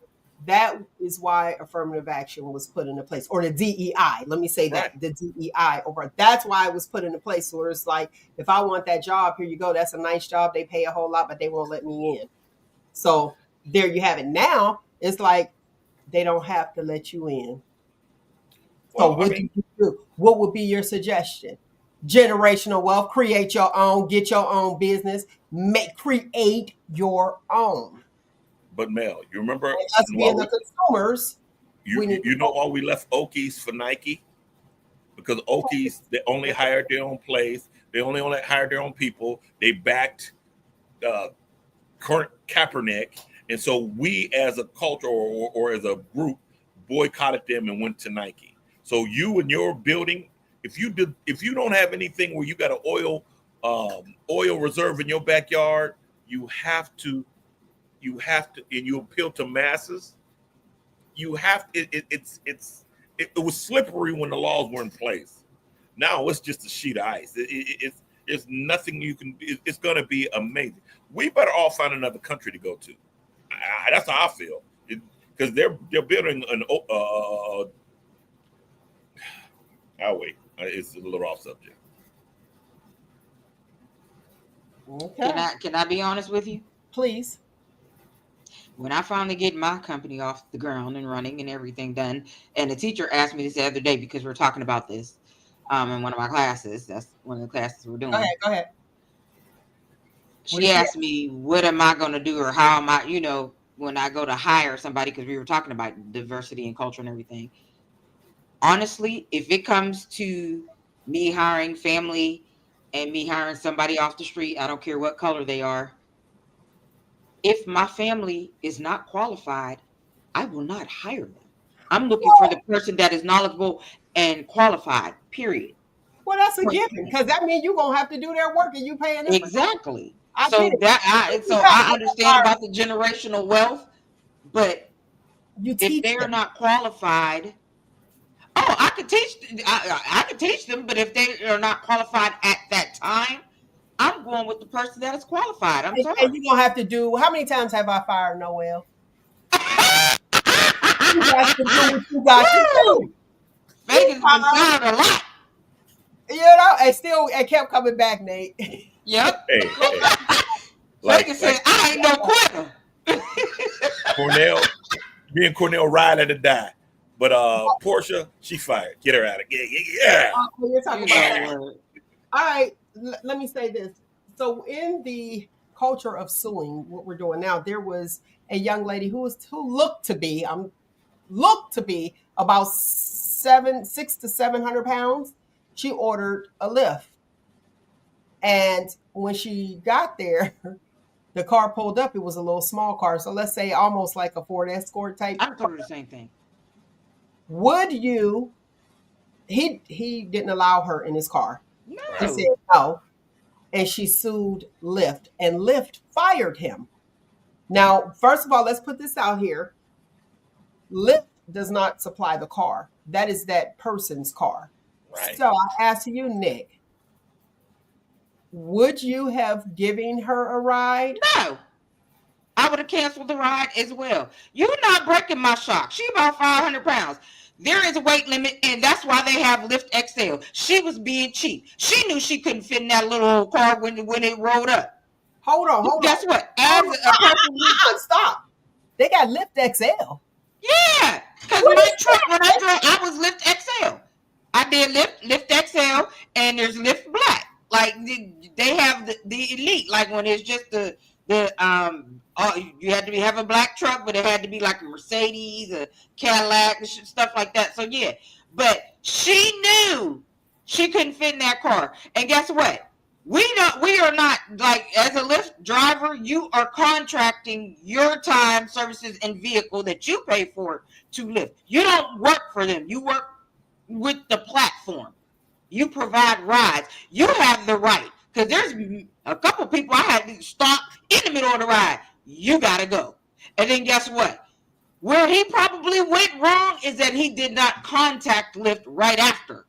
that is why affirmative action was put into place, or the DEI. Let me say that Right. the DEI over. That's why it was put into place. Where it's like, if I want that job, here you go. That's a nice job. They pay a whole lot, but they won't let me in. So there you have it. Now it's like they don't have to let you in. So Well, I what do mean, you do? What would be your suggestion? Generational wealth, create your own, get your own business, create your own. but Mel, you remember And us being the consumers, we need to you know why we left Okies for Nike? Because Okies, they only hired their own plays. They only hired their own people. They backed uh, Kaepernick, and so we, as a culture or as a group, boycotted them and went to Nike. So you and your building, if you don't have anything where you got an oil reserve in your backyard, and you appeal to masses. You have it was slippery when the laws were in place. Now it's just a sheet of ice. It's there's nothing you can. It's going to be amazing. We better all find another country to go to. That's how I feel, because they're building an. I'll wait. It's a little off subject. Okay. Can I be honest with you? Please. When I finally get my company off the ground and running and everything done, and the teacher asked me this the other day because we are talking about this in one of my classes. That's one of the classes we're Go doing. ahead. Go ahead. What She did she asked me, what am I going to do, or how am I, when I go to hire somebody, because we were talking about diversity and culture and everything. Honestly, if it comes to me hiring family and me hiring somebody off the street, I don't care what color they are. If my family is not qualified, I will not hire them. I'm looking for the person that is knowledgeable and qualified, period. Well, that's a Point given, blank. because that means you're gonna have to do their work and you paying them for that. Exactly. I get it. So I understand about the generational wealth, but You if teach they're them. not qualified, oh, I could teach them, but if they are not qualified at that time, I'm going with the person that is qualified. I'm And sorry. you're gonna have to do. How many times have I fired Noel? You have to do what you got to Woo! do. Vegas been fired a lot. And still it kept coming back, Nate. Yep. Hey, like Vegas said, I ain't no quitter. Cornell, me and Cornell ride or die. But Portia, she fired. Get her out of yeah. You're talking You about know that. what? All right, let me say this. So in the culture of suing, what we're doing now, there was a young lady who looked to be about 600 to 700 pounds. She ordered a lift, and when she got there, the car pulled up. It was a little small car, so let's say almost like a Ford Escort type. I told her the same thing. Would you? He didn't allow her in his car. He No. said no, and she sued Lyft, and Lyft fired him. Now, first of all, let's put this out here. Lyft does not supply the car. That is that person's car. Right. So I ask you, Nick, would you have given her a ride? No. I would have canceled the ride as well. You're not breaking my shock. She about 500 pounds. There is a weight limit, and that's why they have Lyft XL. She was being cheap. She knew she couldn't fit in that little old car when it rolled up. Hold on. Guess what? As a person who, Stop. They got Lift XL. yeah, because What my is truck when I that? drove, I was Lift XL. I did Lift XL, and there's Lift Black. Like they have the elite. Like when it's just you had to have a black truck, but it had to be like a Mercedes, a Cadillac, stuff like that. So yeah, but she knew she couldn't fit in that car, and guess what? We are not, like, as a Lyft driver, you are contracting your time, services, and vehicle that you pay for to Lyft. You don't work for them. You work with the platform. You provide rides. You have the right. Because there's a couple people I had to stop in the middle of the ride. You got to go. And then guess what? Where he probably went wrong is that he did not contact Lyft right after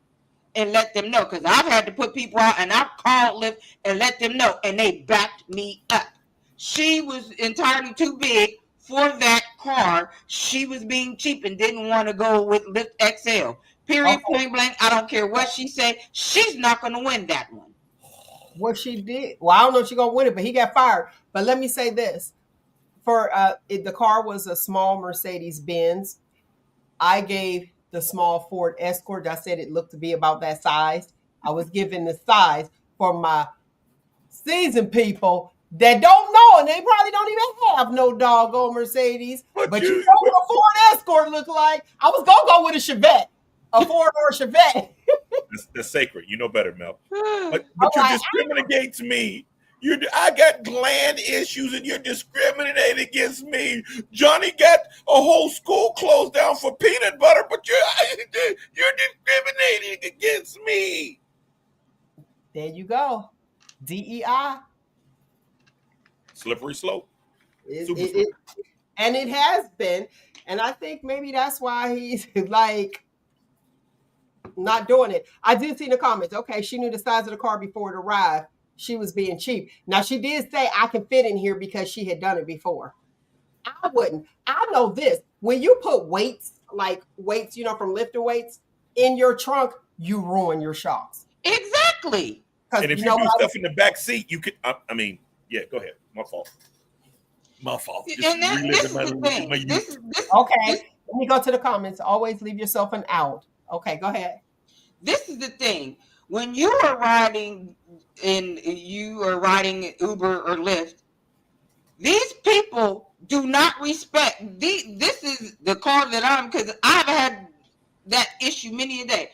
and let them know, because I've had to put people out and I've called Lyft and let them know, and they backed me up. She was entirely too big for that car. She was being cheap and didn't want to go with Lyft XL. Period, Okay. point blank. I don't care what she said. She's not going to win that one. What she did. Well, I don't know if she's gonna win it, but he got fired. But let me say this: for the car was a small Mercedes Benz. I gave the small Ford Escort. I said it looked to be about that size. I was given the size for my seasoned people that don't know, and they probably don't even have no doggone Mercedes. But you know what a Ford Escort look like? I was gonna go with a Chevette, a four-door Chevette. That's sacred. You know better, Mel. But I'm you're like, discriminating against me. I got gland issues and you're discriminating against me. Johnny got a whole school closed down for peanut butter, but you're discriminating against me. there you go. DEI. Slippery slope. Super It, and it has been. And I think maybe that's why he's like not doing it. I did see in the comments, okay, she knew the size of the car before it arrived. She was being cheap. Now, she did say I can fit in here because she had done it before. I wouldn't. I know this. When you put weights, like weights, from lifter weights in your trunk, you ruin your shocks. Exactly. And if you do stuff in the back seat, you could, yeah, go ahead. My fault. Just and this is the thing. Okay. Let me go to the comments. Always leave yourself an out. Okay, go ahead. This is the thing. When you are riding Uber or Lyft, these people do not respect. This is the car that because I've had that issue many a day.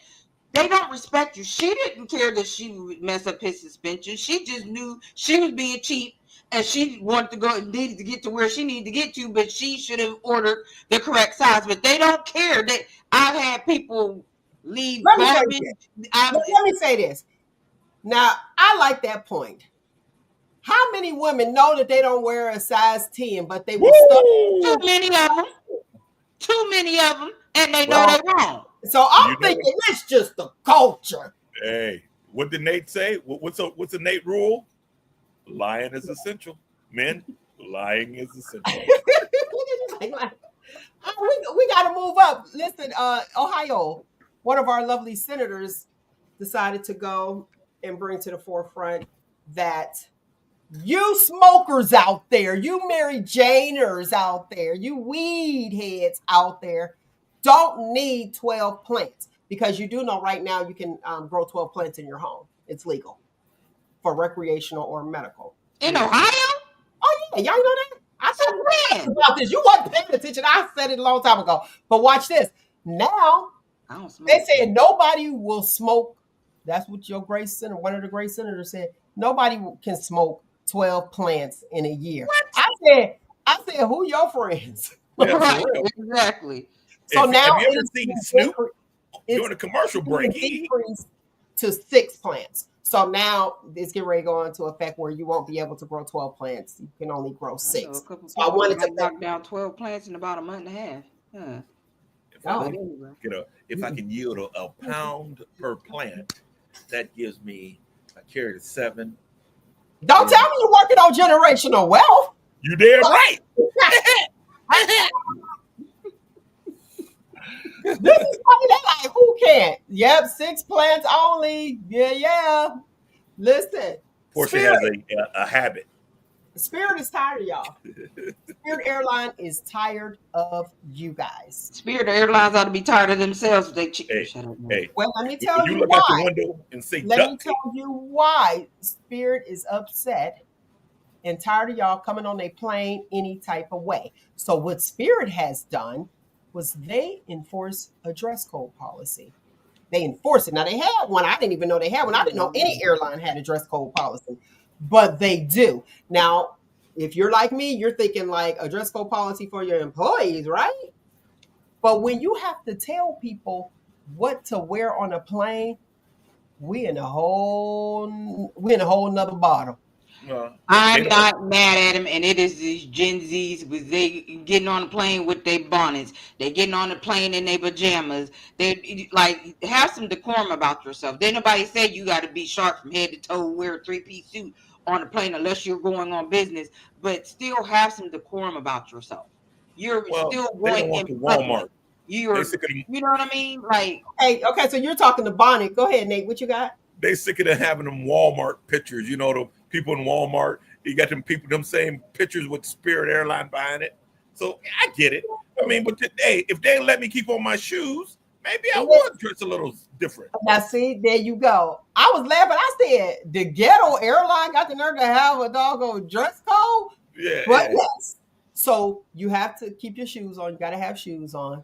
They don't respect you. She didn't care that she would mess up his suspension. She just knew she was being cheap and she wanted to go and needed to get to where she needed to get to, but she should have ordered the correct size. But they don't care. I've had people leave garbage. Let me say this. Now, I like that point. How many women know that they don't wear a size 10, but they will Too many of them, and they know they're wrong. So I'm thinking it's just the culture. Hey, what did Nate say? What's a Nate rule? Lying is essential. Men, lying is essential. We got to move up. Listen, Ohio, one of our lovely senators decided to go and bring to the forefront that you smokers out there, you Mary Janers out there, you weed heads out there, don't need 12 plants, because you do know right now you can grow 12 plants in your home. It's legal for recreational or medical. In Ohio? Oh, yeah. Y'all know that? I said about this. You wasn't paying attention. I said it a long time ago. But watch this. Now, they said nobody will smoke. That's what your great senator, one of the great senators said. Nobody can smoke 12 plants in a year. What? I said, who your friends? Yeah, right, exactly. So now have you ever seen Snoop during a commercial break? Increased to 6 plants. So now it's getting ready to go into effect where you won't be able to grow 12 plants. You can only grow 6. So I wanted to knock down 12 plants in about a month and a half. Huh. If I can yield a pound per plant, that gives me a carrot of 7. Don't tell me you're working on generational wealth. You damn right. This is funny. They're like, who can't? Yep, 6 plants only. Yeah. Listen. Portia has a habit. Spirit is tired of y'all. Spirit Airline is tired of you guys. Spirit Airlines ought to be tired of themselves. Hey, Shut up, man. hey, Well, let me when tell you you look out the why. window and say Let me duct tell tape, you why Spirit is upset and tired of y'all coming on a plane any type of way. So what Spirit has done was they enforce a dress code policy. They enforce it. Now they had one. I didn't even know they had one. I didn't know any airline had a dress code policy, but they do. Now, if you're like me, you're thinking like a dress code policy for your employees, right? But when you have to tell people what to wear on a plane, we in a whole nother bottle. they I'm don't. not mad at him, and it is these Gen Zs with they getting on the plane with their bonnets. They getting on the plane in their pajamas. They like have some decorum about yourself. Did nobody say you got to be sharp from head to toe, wear a 3-piece suit on the plane unless you're going on business, but still have some decorum about yourself. You're Well, still they going don't want in the public. Walmart. They You're, sick of them. you know what I mean? Like, Hey, okay, so you're talking to Bonnet. Go ahead, Nate. What you got? They sick of them having them Walmart pictures. You know, the people in Walmart. You got them people, them same pictures with Spirit Airline behind it. So I get it. I mean, but today, if they let me keep on my shoes, maybe I would dress a little different. Now, see, there you go. I was laughing. I said, the ghetto airline got the nerve to have a doggone dress code? Yeah, But yeah. yes. So you have to keep your shoes on. You got to have shoes on.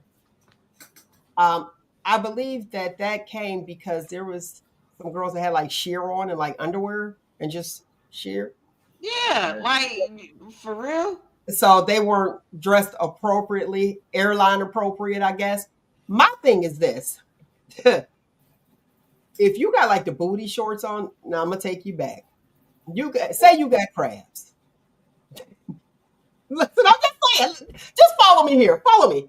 Um, I believe that came because there was some girls that had like sheer on and like underwear and just sheer. yeah, like for real. So they weren't dressed appropriately, airline appropriate, I guess. My thing is this. If you got like the booty shorts on, now I'm gonna take you back. You got crabs. Listen, I'm just saying. Just follow me here. Follow me.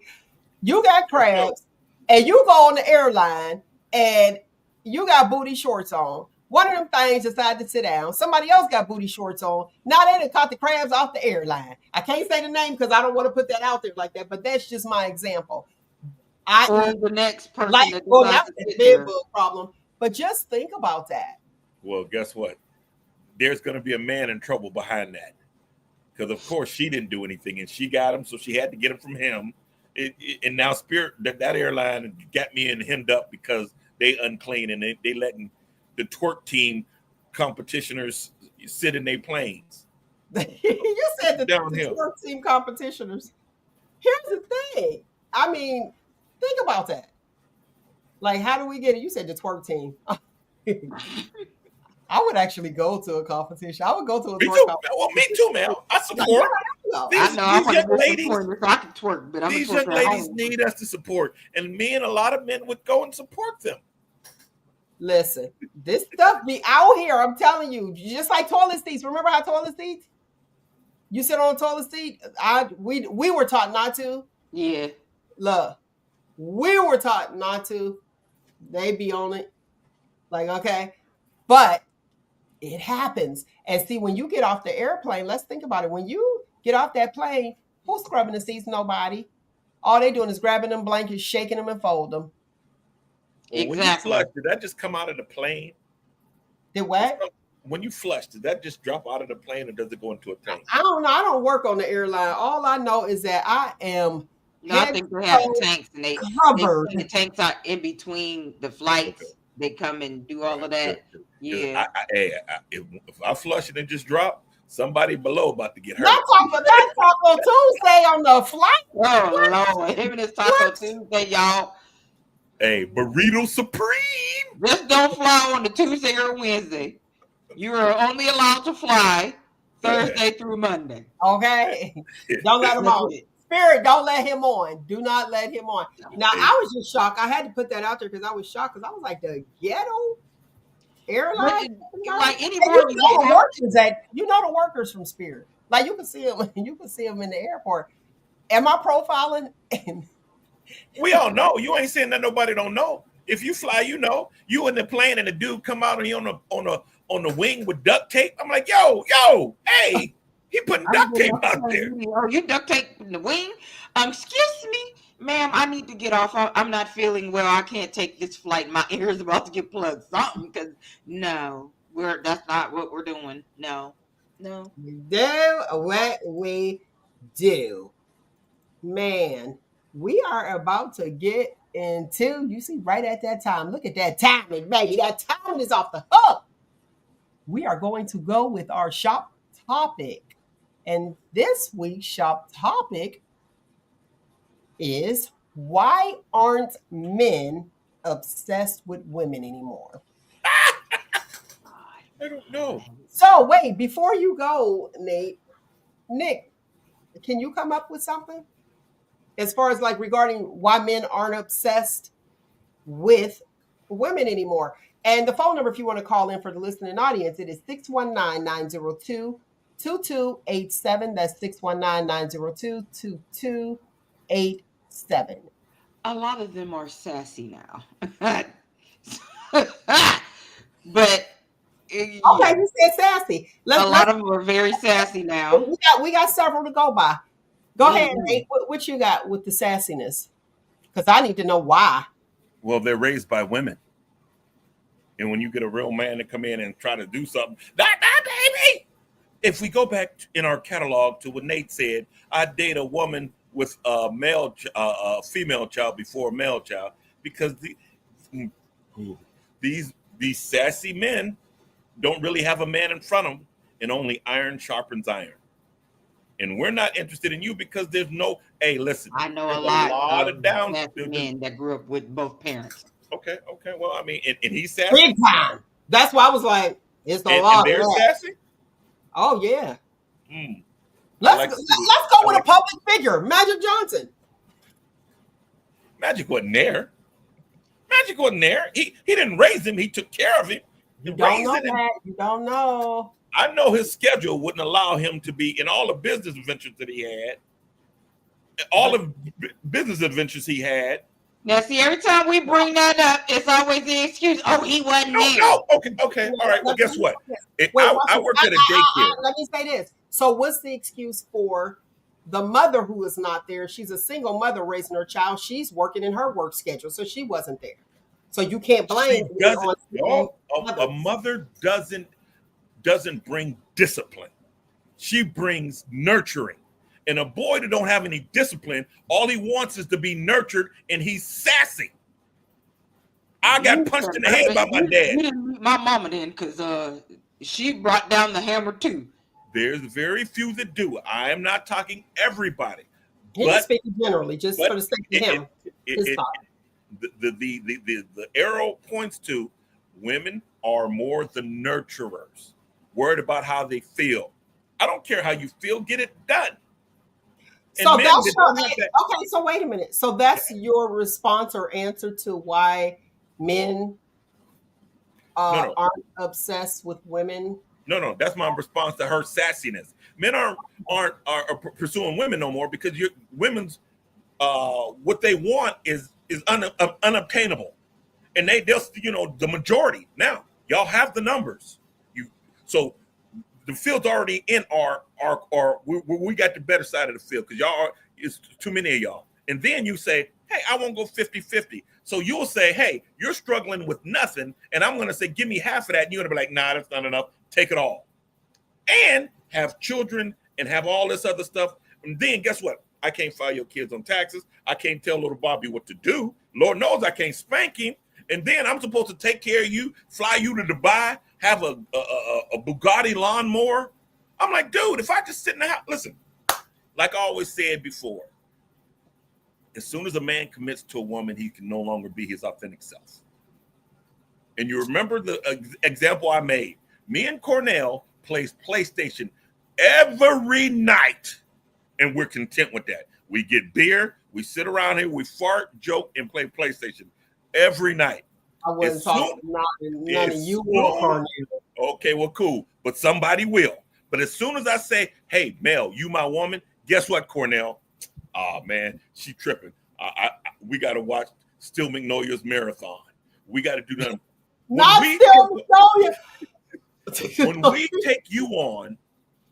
You got crabs, and you go on the airline, and you got booty shorts on. One of them things decided to sit down. Somebody else got booty shorts on. Now they done caught the crabs off the airline. I can't say the name because I don't want to put that out there like that, but that's just my example. Or I.e., the next person like, that well, decides that's to a sit bed there. bug problem. But just think about that. Well, guess what? There's going to be a man in trouble behind that because, of course, she didn't do anything and she got him, so she had to get him from him. And now Spirit that airline got me and hemmed up because they unclean and they letting the twerk team competitioners sit in their planes. You said the Downhill. twerk team competitioners. Here's the thing. I mean, think about that. Like, how do we get it? You said the twerk team. I would actually go to a competition. I would go to a Me twerk too. competition. Well, me too, man. I Yeah, support no. I these know I these want to young go ladies. support so I can twerk, but I'm gonna These twerk young at ladies home. need us to support, and me and a lot of men would go and support them. Listen, this stuff be out here. I'm telling you, just like toilet seats. Remember how toilet seats? You sit on a toilet seat. We were taught not to. Yeah, Look, we were taught not to. They be on it. Like, okay. But it happens. And see, when you get off the airplane, let's think about it. When you get off that plane, who's scrubbing the seats? Nobody. All they doing is grabbing them blankets, shaking them, and fold them. Well, when you exactly. flush, did that just come out of the plane? Did what? When you flush, did that just drop out of the plane, or does it go into a tank? I don't know. I don't work on the airline. All I know is that I am No, I head think they to have toe tanks, and they covered. bring the tanks out in between the Okay, flights. They come and do all all right, of good. that. Good. 'Cause Yeah. if I flush and it just drop, somebody below about to get Not hurt. Taco Tuesday on the flight. Oh Lord, him and his Taco What? Tuesday, y'all. Hey, burrito supreme. Just don't fly on the Tuesday or Wednesday. You are only allowed to fly Thursday through Monday. Okay. Don't let him That's on. it. Spirit, don't let him on. Do not let him on. Now, Hey, I was just shocked. I had to put that out there because I was shocked because I was like, the ghetto But airline? like And you anymore, you know can't the have. workers you know the workers from Spirit. Like you can see them, you can see them in the airport. Am I profiling? we all know. You ain't saying that nobody don't know. If you fly, you know. You in the plane and the dude come out and he on the wing with duct tape. I'm like, yo, hey, he putting I'm duct getting tape off the out there. plane. Oh, you duct tape in the wing? Excuse me, ma'am. I need to get off. I'm not feeling well. I can't take this flight. My ear is about to get plugged. Something, because no, that's not what we're doing. No. No. We do what we do. Man, we are about to get into, you see, right at that time. Look at that timing, baby. That timing is off the hook. We are going to go with our shop topic. And this week's shop topic is, why aren't men obsessed with women anymore? I don't know. So, wait, before you go, Nick, can you come up with something as far as like regarding why men aren't obsessed with women anymore? And the phone number, if you want to call in for the listening audience, it is 619-902-2287. That's 619-902-2287. A lot of them are sassy now. But Okay, yeah, you said sassy. a Let's lot of them are very sassy now. we got several to go by. Go ahead, Mhm. Nate. What you got with the sassiness? Because I need to know why. Well, they're raised by women. And when you get a real man to come in and try to do something, that baby. If we go back in our catalog to what Nate said, I date a woman with a female child before a male child, because these sassy men don't really have a man in front of them, and only iron sharpens iron. And we're not interested in you because there's no. Hey, listen, I know a there's a lot lot of of down. sassy men that grew up with both parents. Okay, okay. Well, I mean, and he's Big sassy, time. That's why I was like, it's a and lot of they're that. sassy. Oh yeah. Mm, I Let's like go, to see the. let's go I with a like public figure, Magic Johnson. Magic wasn't there. Magic wasn't there. He didn't raise him. He took care of him. You don't know Raising him. that. You don't know. I know his schedule wouldn't allow him to be in all the business adventures that he had, all But the business adventures he had. Now, see, every time we bring that up, it's always the excuse. Oh, he wasn't No, there. no. Okay, okay. All right. Well, guess what? wait, watch I this. worked at a daycare. Let me say this. So, what's the excuse for the mother who is not there? She's a single mother raising her child. She's working in her work schedule, so she wasn't there. So you can't blame She it doesn't. on No, a mothers. mother doesn't bring discipline. She brings nurturing. And a boy that don't have any discipline, all he wants is to be nurtured, and he's sassy. I got punched in the head by my dad. You didn't meet my mama then, because she brought down the hammer too. There's very few that do. I am not talking everybody, He was but speaking generally, just for the sake of it, him. it, His it, thought. the arrow points to women are more the nurturers, worried about how they feel. I don't care how you feel, get it done. And So men that's that your don't have that. okay. So wait a minute. So that's your response or answer to why men No, no, aren't obsessed with women. no. That's my response to her sassiness. Men are pursuing women no more because women's what they want is unobtainable, and they'll the majority now. Y'all have the numbers. You so the field's already in our we got the better side of the field because y'all it's too many of y'all. And then you say, hey, I won't go 50-50. So you'll say, hey, you're struggling with nothing, and I'm gonna say, give me half of that, and you're gonna be like, nah, that's not enough. Take it all. And have children and have all this other stuff. And then guess what? I can't file your kids on taxes. I can't tell little Bobby what to do. Lord knows I can't spank him. And then I'm supposed to take care of you, fly you to Dubai, have a Bugatti lawnmower. I'm like, dude, if I just sit in the house, listen, like I always said before, as soon as a man commits to a woman, he can no longer be his authentic self. And you remember the example I made. Me and Cornell plays PlayStation every night, and we're content with that. We get beer, we sit around here, we fart, joke, and play PlayStation every night. I wasn't As talking soon- none of as you or soon- Cornell. Okay, well, cool. But somebody will. But as soon as I say, hey, Mel, you my woman, guess what, Cornell? Oh, man, she tripping. We got to watch Still Magnolia's marathon. We got to do that. Not still When we take you on,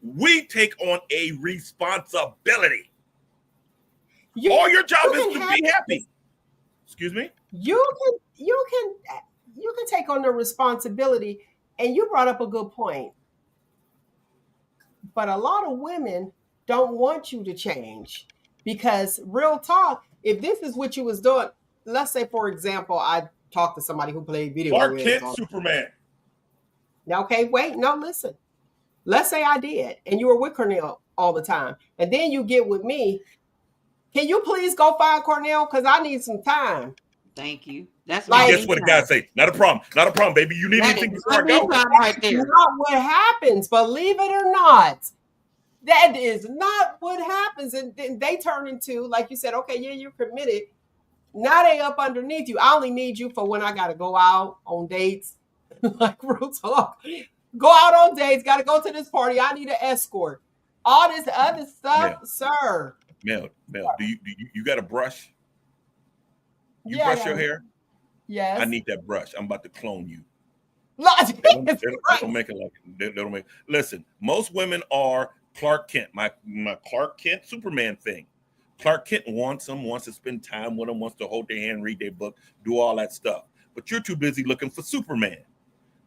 we take on a responsibility. All your job is to be happy. Excuse me? You can take on the responsibility, and you brought up a good point. But a lot of women don't want you to change because real talk, if this is what you was doing, let's say for example, I talked to somebody who played video Clark games Kent, all. Superman. Now, okay, wait, no, listen. Let's say I did, and you were with Cornell all the time, and then you get with me. Can you please go find Cornell? Because I need some time. Thank you. That's And my Like, guess me what the guy time. say? Not a problem. Not a problem, baby. You need That is anything before my I me go? time right that's there. not what happens, believe it or not. That is not what happens. And then they turn into, like you said, okay, yeah, you're committed. Now they up underneath you. I only need you for when I gotta go out on dates. Like real talk. Go out on dates, gotta go to this party. I need an escort. All this other stuff, Mel, sir. Mel, do you got a brush? You Yeah, I brush got your it. hair? I Yes. need that brush. I'm about to clone you. Logic is They right. don't make it like they don't make. Listen, most women are Clark Kent. My Clark Kent Superman thing. Clark Kent wants to spend time with them, wants to hold their hand, read their book, do all that stuff. But you're too busy looking for Superman.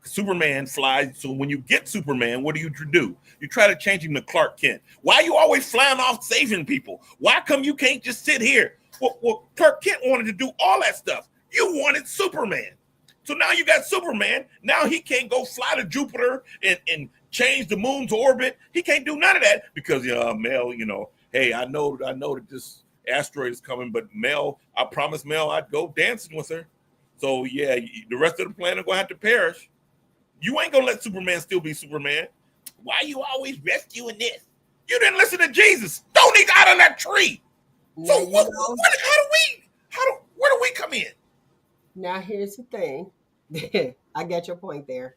Superman flies. So when you get Superman, what do? You try to change him to Clark Kent. Why are you always flying off saving people? Why come you can't just sit here? Well, Clark Kent wanted to do all that stuff. You wanted Superman. So now you got Superman. Now he can't go fly to Jupiter and change the moon's orbit. He can't do none of that because Mel, hey, I know that this asteroid is coming, but Mel, I promised Mel I'd go dancing with her. So yeah, the rest of the planet gonna have to perish. You ain't gonna let Superman still be Superman. Why you always rescuing this? You didn't listen to Jesus. Don't he got on that tree? So Now you know. where do we come in? Now here's the thing. I get your point there.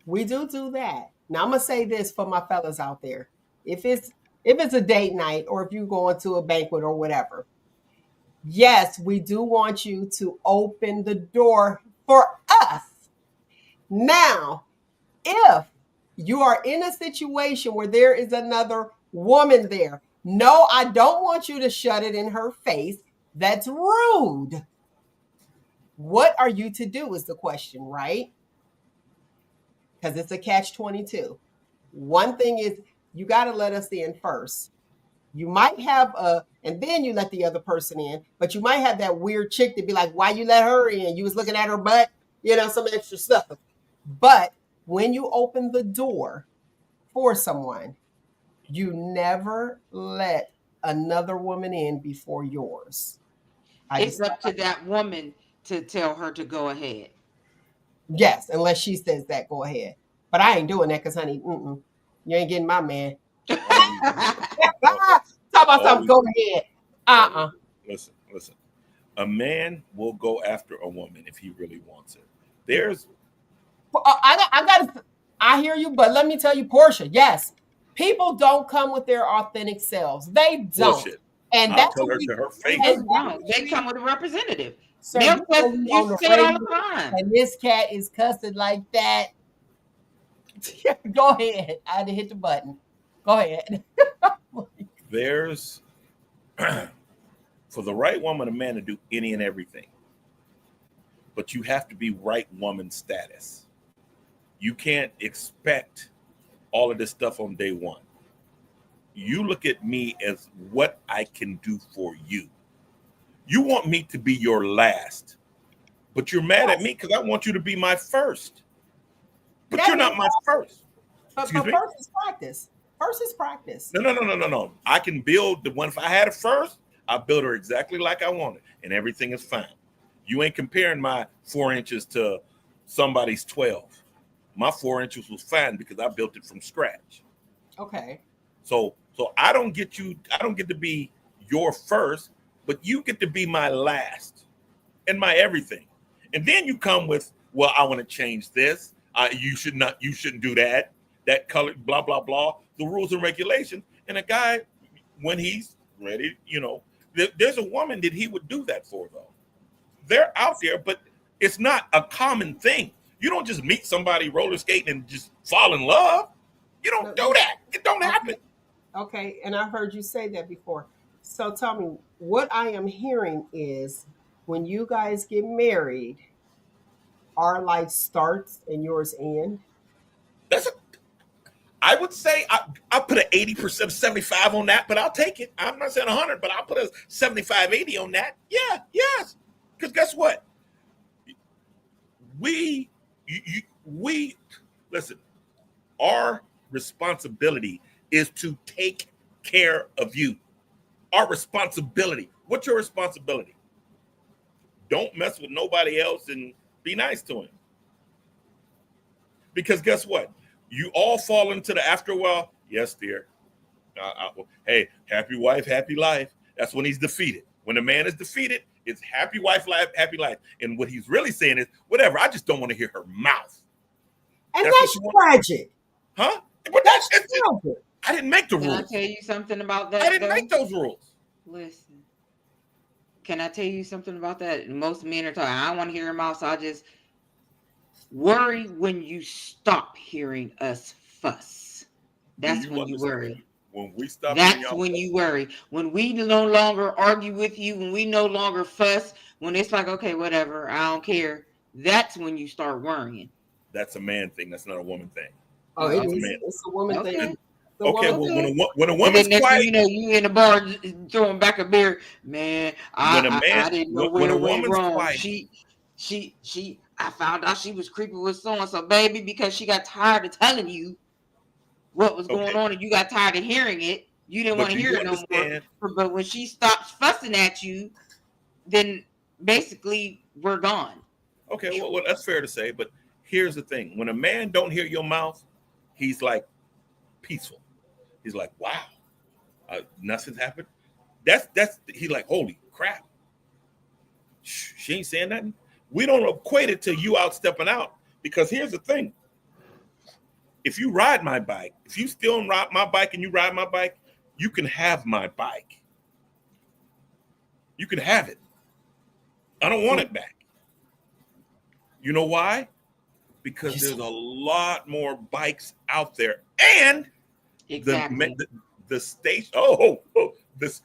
We do that. Now I'm gonna say this for my fellas out there. If it's a date night or if you're going to a banquet or whatever, yes, we do want you to open the door for us. Now, if you are in a situation where there is another woman there, no, I don't want you to shut it in her face. That's rude. What are you to do is the question, right? Because it's a catch 22. One thing is you got to let us in first. You might have and then you let the other person in, but you might have that weird chick to be like, why you let her in? You was looking at her butt, some extra stuff. But when you open the door for someone, you never let another woman in before yours. I It's just, up to that woman to tell her to go ahead. yes, unless she says that, go ahead. But I ain't doing that because, honey, you ain't getting my man. Always, Talk about something, always, go ahead. always. Uh-uh. Listen. A man will go after a woman if he really wants it. There's I hear you, but let me tell you, Portia, yes, people don't come with their authentic selves. They don't. bullshit. And I'll that's tell what her to her They and face. just that's don't. what They come with a representative. sir, Mel you says know we you on the say it all radio the time. and this cat is cussing like that. Go ahead. I had to hit the button. Go ahead. There's for the right woman, a man to do any and everything. But you have to be right woman status. You can't expect all of this stuff on day one. You look at me as what I can do for you. You want me to be your last, but you're mad at Yes, me because I want you to be my first. But you're that not means my first. but Excuse but me? first is practice. First is practice. No. I can build the one. If I had it first, I build her exactly like I wanted, and everything is fine. You ain't comparing my 4 inches to somebody's 12. My 4 inches was fine because I built it from scratch. Okay. So I don't get you. I don't get to be your first, but you get to be my last and my everything. And then you come with, well, I want to change this. You should not. You shouldn't do that. That color, blah blah blah. The rules and regulations. And a guy, when he's ready, there's a woman that he would do that for though. They're out there, but it's not a common thing. You don't just meet somebody roller skating and just fall in love. You don't No, do that. It don't happen. okay. Okay. And I heard you say that before. So tell me, what I am hearing is when you guys get married, our life starts and yours end. That's a, I would say I'll put an 80%, 75 on that, but I'll take it. I'm not saying 100, but I'll put a 75, 80 on that. Yeah, yes. Because guess what? We listen, our responsibility is to take care of you. Our responsibility. What's your responsibility? Don't mess with nobody else and be nice to him. Because guess what? You all fall into the after a while. Yes, dear. Hey, happy wife, happy life. That's when he's defeated. When a man is defeated, it's happy wife, life, happy life. And what he's really saying is, whatever, I just don't want to hear her mouth. And that's tragic. Huh? But that's tragic. I didn't make the rules. Can I tell you something about that? I didn't make those rules. Listen. Can I tell you something about that? Most men are talking, I don't want to hear her mouth, so I just worry when you stop hearing us fuss. That's when you worry. When we stop, that's when you worry. When we no longer argue with you, when we no longer fuss, when it's like, okay, whatever, I don't care. That's when you start worrying. That's a man thing. That's not a woman thing. Oh, it's a woman thing. Okay, well, when a woman's quiet, you know, you in the bar throwing back a beer, man. I didn't know where it went wrong. Quiet. I found out she was creeping with so and so, baby, because she got tired of telling you what was going on, and you got tired of hearing it. You didn't want to hear it no more. But when she stops fussing at you, then basically we're gone. Okay, well, that's fair to say. But here's the thing: when a man don't hear your mouth, he's like peaceful. He's like, wow, nothing's happened. That's he's like, holy crap. She ain't saying nothing. We don't equate it to you out stepping out, because here's the thing. If you ride my bike, if you still ride my bike and you ride my bike, you can have my bike. You can have it. I don't want it back. You know why? Because there's a lot more bikes out there. And exactly. the station. This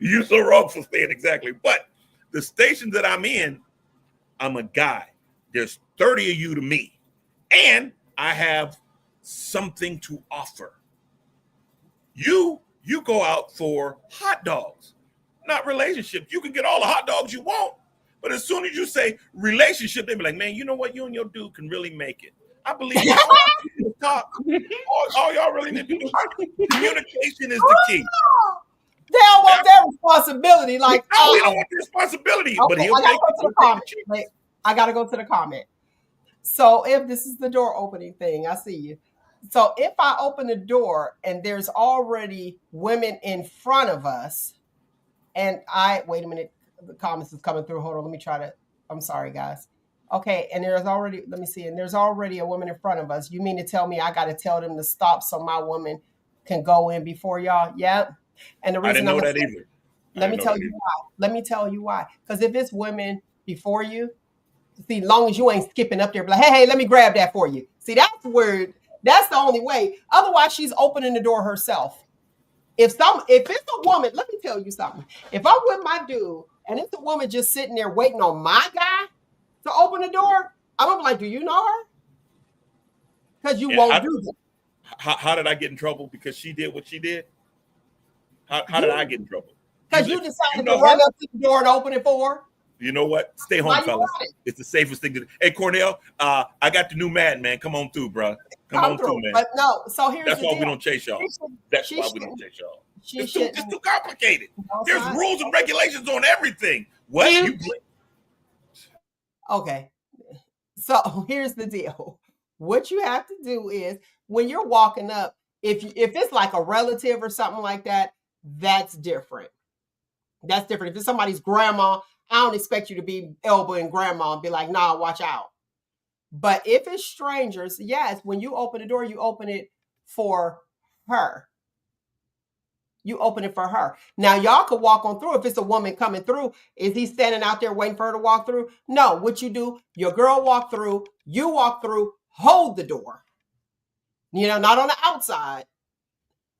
you're so wrong for saying exactly. But the station that I'm in, I'm a guy. There's 30 of you to me. And I have something to offer. You go out for hot dogs, not relationships. You can get all the hot dogs you want, but as soon as you say relationship, they be like, man, you know what? You and your dude can really make it. I believe talk. All y'all really need to do. Communication is the key. They don't want their responsibility. Like, no, we don't want the responsibility, but he'll take it. I gotta go to the comment. So if this is the door opening thing, I see you. So if I open the door and there's already women in front of us, and wait a minute, the comments is coming through. Hold on, let me try to, I'm sorry, guys. Okay, and there's already, let me see, and there's already a woman in front of us. You mean to tell me I got to tell them to stop so my woman can go in before y'all? Yep. And the reason I didn't know that either. Let me tell you why. Let me tell you why. Because if it's women before you, see, long as you ain't skipping up there, like, hey, let me grab that for you. See, that's the only way. Otherwise, she's opening the door herself. If it's a woman, let me tell you something. If I'm with my dude and it's a woman just sitting there waiting on my guy to open the door, I'm gonna be like, do you know her? Because you won't do that. How did I get in trouble because she did what she did? How did I get in trouble? Because you decided to run up to the door and open it for her. You know what? Stay home, fellas. It's the safest thing to do. Hey, Cornell, I got the new Madden, man. Come on through, bro. Come on through, man. But no, so here's That's the why deal. we don't chase y'all. That's why we don't chase y'all. It's too complicated. There's rules and regulations on everything. What? Okay. So here's the deal. What you have to do is when you're walking up, if it's like a relative or something like that, that's different. That's different. If it's somebody's grandma, I don't expect you to be elbowing grandma and be like, nah, watch out. But if it's strangers, yes, when you open the door, you open it for her. You open it for her. Now, y'all could walk on through. If it's a woman coming through, is he standing out there waiting for her to walk through? No, what you do, your girl walk through, you walk through, hold the door. Not on the outside.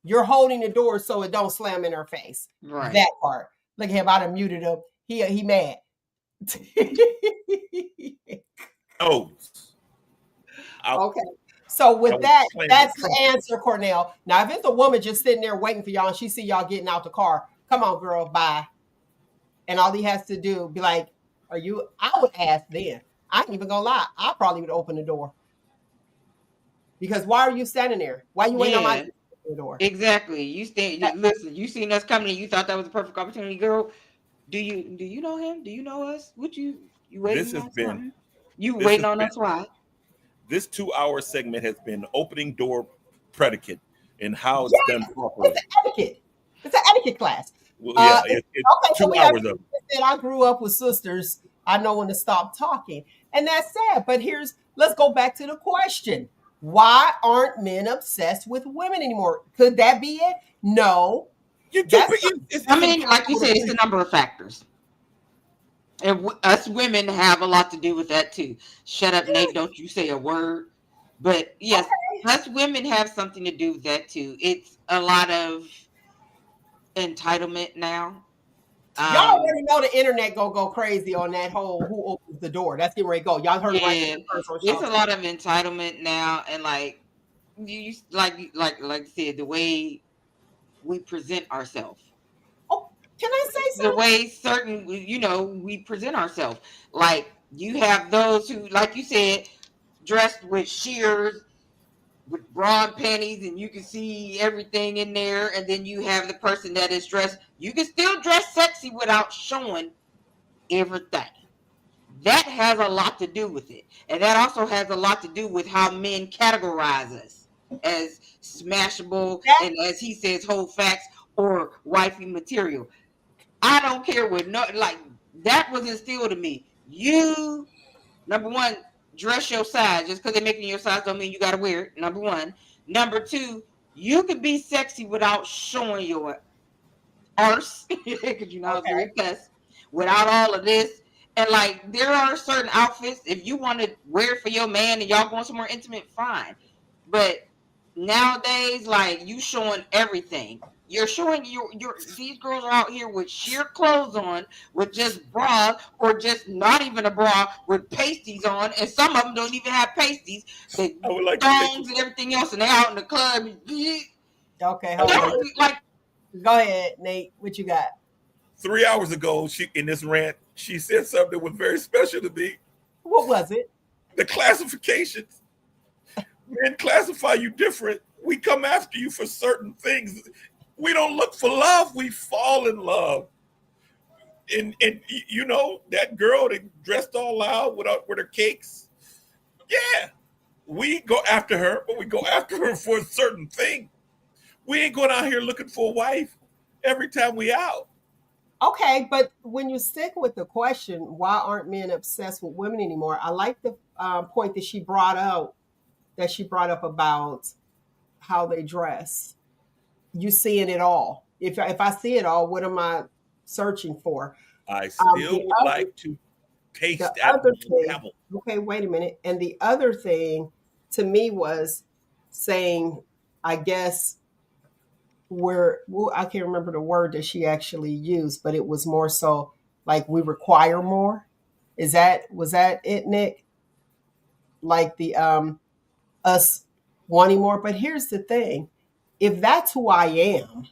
You're holding the door so it don't slam in her face. Right. That part. Look at him. I done muted him. He mad. Okay. So I with was that, playing that's the the trumpet. answer, Cornell. Now, if it's a woman just sitting there waiting for y'all and she see y'all getting out the car, come on, girl, bye. And all he has to do be like, "Are you?" I would ask then. I ain't even gonna lie. I probably would open the door because why are you standing there? Why you waiting on my Yeah, open the door? exactly. You stay. Listen, you seen us coming, and you thought that was a perfect opportunity, girl. Do you know him? Do you know us? What you This waiting has on been something? You this waiting has on been us? Why? this 2 hour segment has been opening door predicate and how it's done Yes, it's properly. an etiquette. It's an etiquette class. Well, yeah, it's Okay, so two we have hours of it. said I grew up with sisters. I know when to stop talking, and that's sad. But let's go back to the question: why aren't men obsessed with women anymore? Could that be it? No, You do, that's but I it's mean, like you impossible to said, it's please. a number of factors, and us women have a lot to do with that too. Shut up, Nate. Don't you say a word. But yes, us women have something to do with that too. It's a lot of entitlement now. Y'all Um, already know the internet gonna go crazy on that whole who opens the door. That's getting ready to go. Y'all heard it right yeah, here first on it's a Sean. lot of entitlement now, and like like I said, the way we present ourselves, Oh, can I say the something? way certain we present ourselves. Like you have those who, like you said, dressed with sheers, with broad panties, and you can see everything in there. And then you have the person that is dressed. You can still dress sexy without showing everything. That has a lot to do with it. And that also has a lot to do with how men categorize us as smashable That and, as he says, whole facts or wifey material. I don't care what, no, like, that was instilled in me. You, number one, dress your size. Just because they're making your size don't mean you got to wear it. Number one. Number two, you can be sexy without showing your arse, because you know I was okay? very cuss, without all of this. And like, there are certain outfits, if you want to wear it for your man and y'all going somewhere intimate, fine. But nowadays, like, you showing everything. You're showing your these girls are out here with sheer clothes on, with just bra, or just not even a bra, with pasties on, and some of them don't even have pasties. The I would like to say thongs and everything else, and they're out in the club. Okay, I hold would on. like Like, Go ahead, Nate. What you got? 3 hours ago, she in this rant, she said something that was very special to me. What was it? The classifications. Men classify you different. We come after you for certain things. We don't look for love. We fall in love. And you know that girl that dressed all loud with her cakes. Yeah, we go after her, but we go after her for a certain thing. We ain't going out here looking for a wife every time we out. Okay, but when you stick with the question, why aren't men obsessed with women anymore? I like the point that she brought out. That she brought up about how they dress. You seeing it all. If I see it all, what am I searching for? I still The would other like to the taste that other thing. apple. Okay, wait a minute. And the other thing to me was saying, I guess where well, I can't remember the word that she actually used, but it was more so like we require more. Was that it, Nick? Like the us wanting more. But here's the thing: if that's who I am,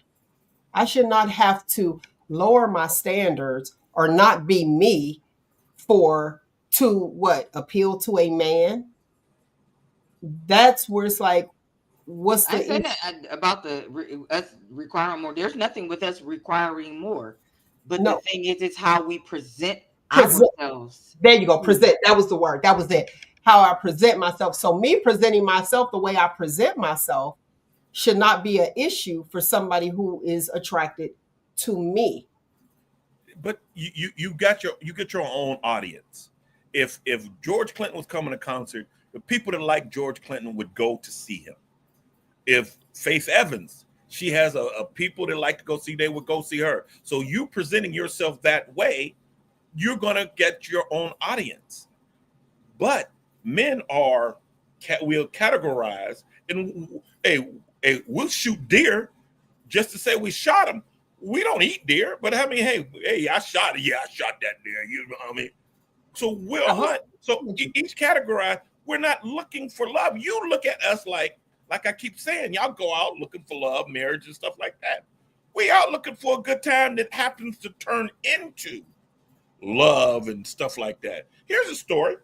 I should not have to lower my standards or not be me for to what appeal to a man. That's where it's like, what's I the said issue? that about us requiring more. There's nothing with us requiring more, but the No, thing is, it's how we present present. ourselves. There you go. Present. That was the word. That was it. How I present myself. So me presenting myself the way I present myself should not be an issue for somebody who is attracted to me. But you get your own audience. If George Clinton was coming to concert, the people that like George Clinton would go to see him. If Faith Evans, she has a people that like to go see, they would go see her. So you presenting yourself that way, you're gonna get your own audience. But men are will categorize and we'll shoot deer just to say we shot him. We don't eat deer, but I mean, hey, I shot it. Yeah, I shot that deer. You know what I mean? So we'll Now, who hunt. So would you? each categorize. We're not looking for love. You look at us like I keep saying, y'all go out looking for love, marriage, and stuff like that. We out looking for a good time that happens to turn into love and stuff like that. Here's a story.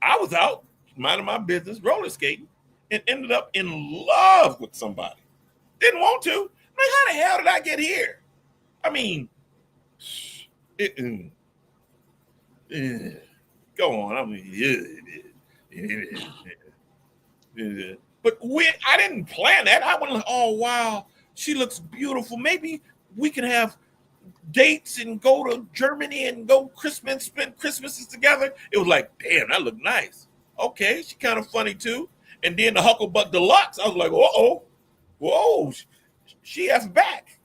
I was out minding my business, roller skating, and ended up in love with somebody. Didn't want to. Like, how the hell did I get here? I mean, go on. I mean, but I didn't plan that. I went like, oh wow, she looks beautiful. Maybe we can have dates and go to Germany and go Christmas, spend Christmases together. It was like, damn, that looked nice. Okay, she kind of funny too. And then the Hucklebuck Deluxe, I was like, whoa, she F's back.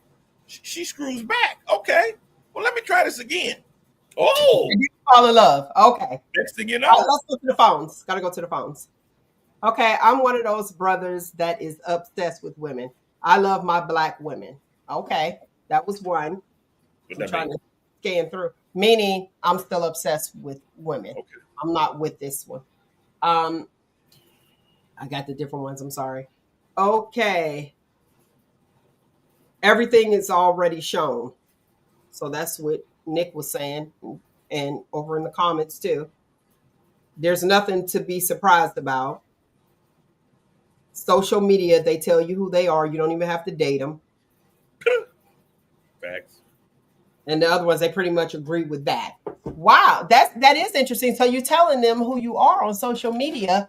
She screws back. Okay, well, let me try this again. Oh, You fall in love. Okay. next thing you All right, know, let's go to the phones. Gotta go to the phones. Okay, I'm one of those brothers that is obsessed with women. I love my black women. Okay, that was one. what I'm that trying mean? to scan through. Meaning, I'm still obsessed with women. Okay, I'm not with this one. I got the different ones. I'm sorry. Okay, everything is already shown. So that's what Nick was saying, and over in the comments too. There's nothing to be surprised about. Social media, they tell you who they are. You don't even have to date them. facts. And the other ones, they pretty much agree with that. Wow, that is interesting. So you're telling them who you are on social media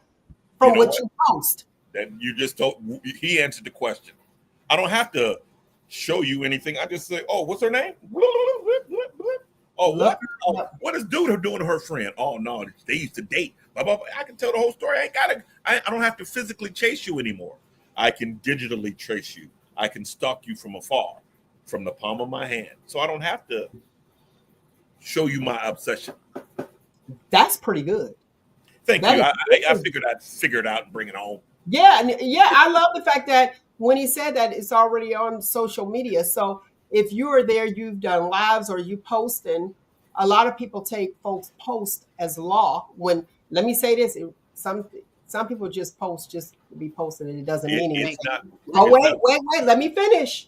You from know what what? you post. That you just told. He answered the question. I don't have to show you anything. I just say, oh, what's her name? Oh, Look what? Oh, up. what is dude doing to her friend? Oh no, they used to date. Blah, blah, blah. I can tell the whole story. I don't have to physically chase you anymore. I can digitally trace you. I can stalk you from afar, from the palm of my hand. So I don't have to show you my obsession. That's pretty good. Thank That you. is I good. figured I'd figure it out and bring it home. Yeah, and yeah, I love the fact that when he said that it's already on social media. So if you are there, you've done lives or you posting. A lot of people take folks post as law. When let me say this, some people just post just to be posting and it doesn't It, mean it's anything. not. Oh It's not. wait, let me finish.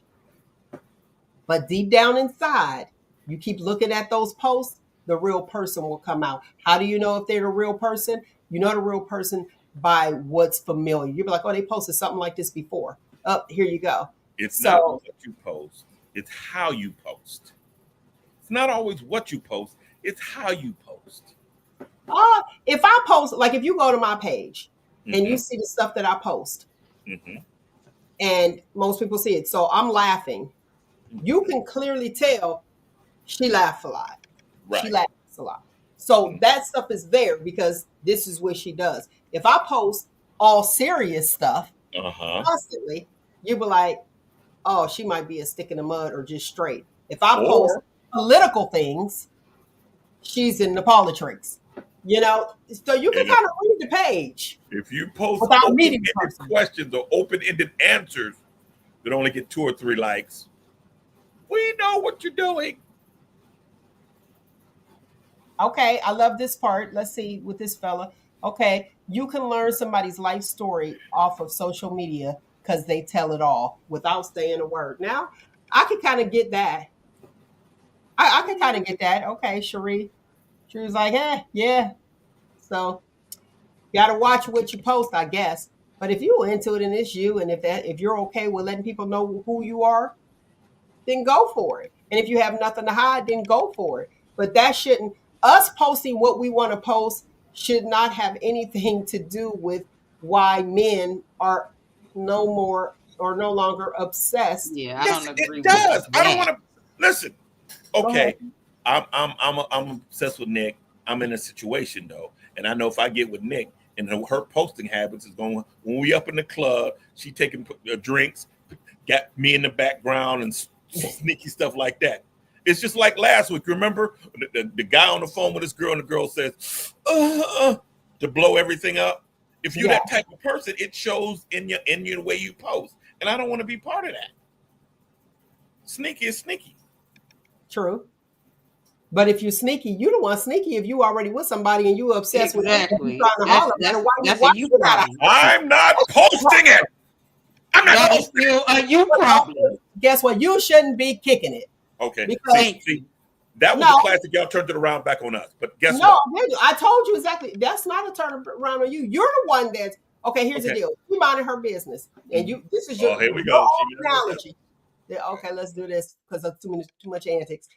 But deep down inside, you keep looking at those posts, the real person will come out. How do you know if they're the real person? You know the real person by what's familiar. You'll be like, oh, they posted something like this before. Oh, here you go. It's not So what you post. It's how you post. It's not always what you post. It's how you post. if I post, like if you go to my page and you Mm-hmm. see the stuff that I post, Mm-hmm. and most people see it, so I'm laughing. You can clearly tell she laughs a lot. She Right. laughs a lot. So that stuff is there because this is what she does. If I post all serious stuff Uh-huh. constantly, you be like, oh, she might be a stick in the mud or just straight. If I post Or political things, she's in the politics. You know, so you can and kind of read the page if you post without meeting the open-ended person. questions or open-ended answers that only get 2 or 3 likes, we know what you're doing. Okay, I love this part. Let's see with this fella. Okay, you can learn somebody's life story off of social media because they tell it all without saying a word. Now, I can kind of get that. I can kind of get that. Okay, Cherie. She was like, yeah. So you gotta watch what you post, I guess. But if you're into it and it's you, and if you're okay with letting people know who you are, then go for it. And if you have nothing to hide, then go for it. But that shouldn't us posting what we want to post should not have anything to do with why men are no more or no longer obsessed. Yeah, I Yes, don't it agree with does. I don't that. want to listen. Go ahead. Okay, I'm obsessed with Nick. I'm in a situation though, and I know if I get with Nick and her posting habits is going when we up in the club, she taking drinks, got me in the background and sneaky stuff like that. It's just like last week. Remember the guy on the phone with this girl, and the girl says, to blow everything up. If you're Yeah, that type of person, it shows in your way you post, and I don't want to be part of that. Sneaky is sneaky. true. But if you're sneaky, you don't want sneaky if you already with somebody and you obsessed with them, and you Exactly. trying to holler at her. That's Why a you you gotta? problem. I'm not posting it. I'm not That is posting it. still a you problem. Guess what? You shouldn't be kicking it Okay. because Thank See, you. that was no, the classic. Y'all turned it around back on us. But guess no, what? I told you exactly. That's not a turn around on you. You're the one that's okay. Here's the Okay. deal. You minded her business, and you. This is your Oh, here we your go. own analogy. Yeah, okay, let's do this because of too much antics.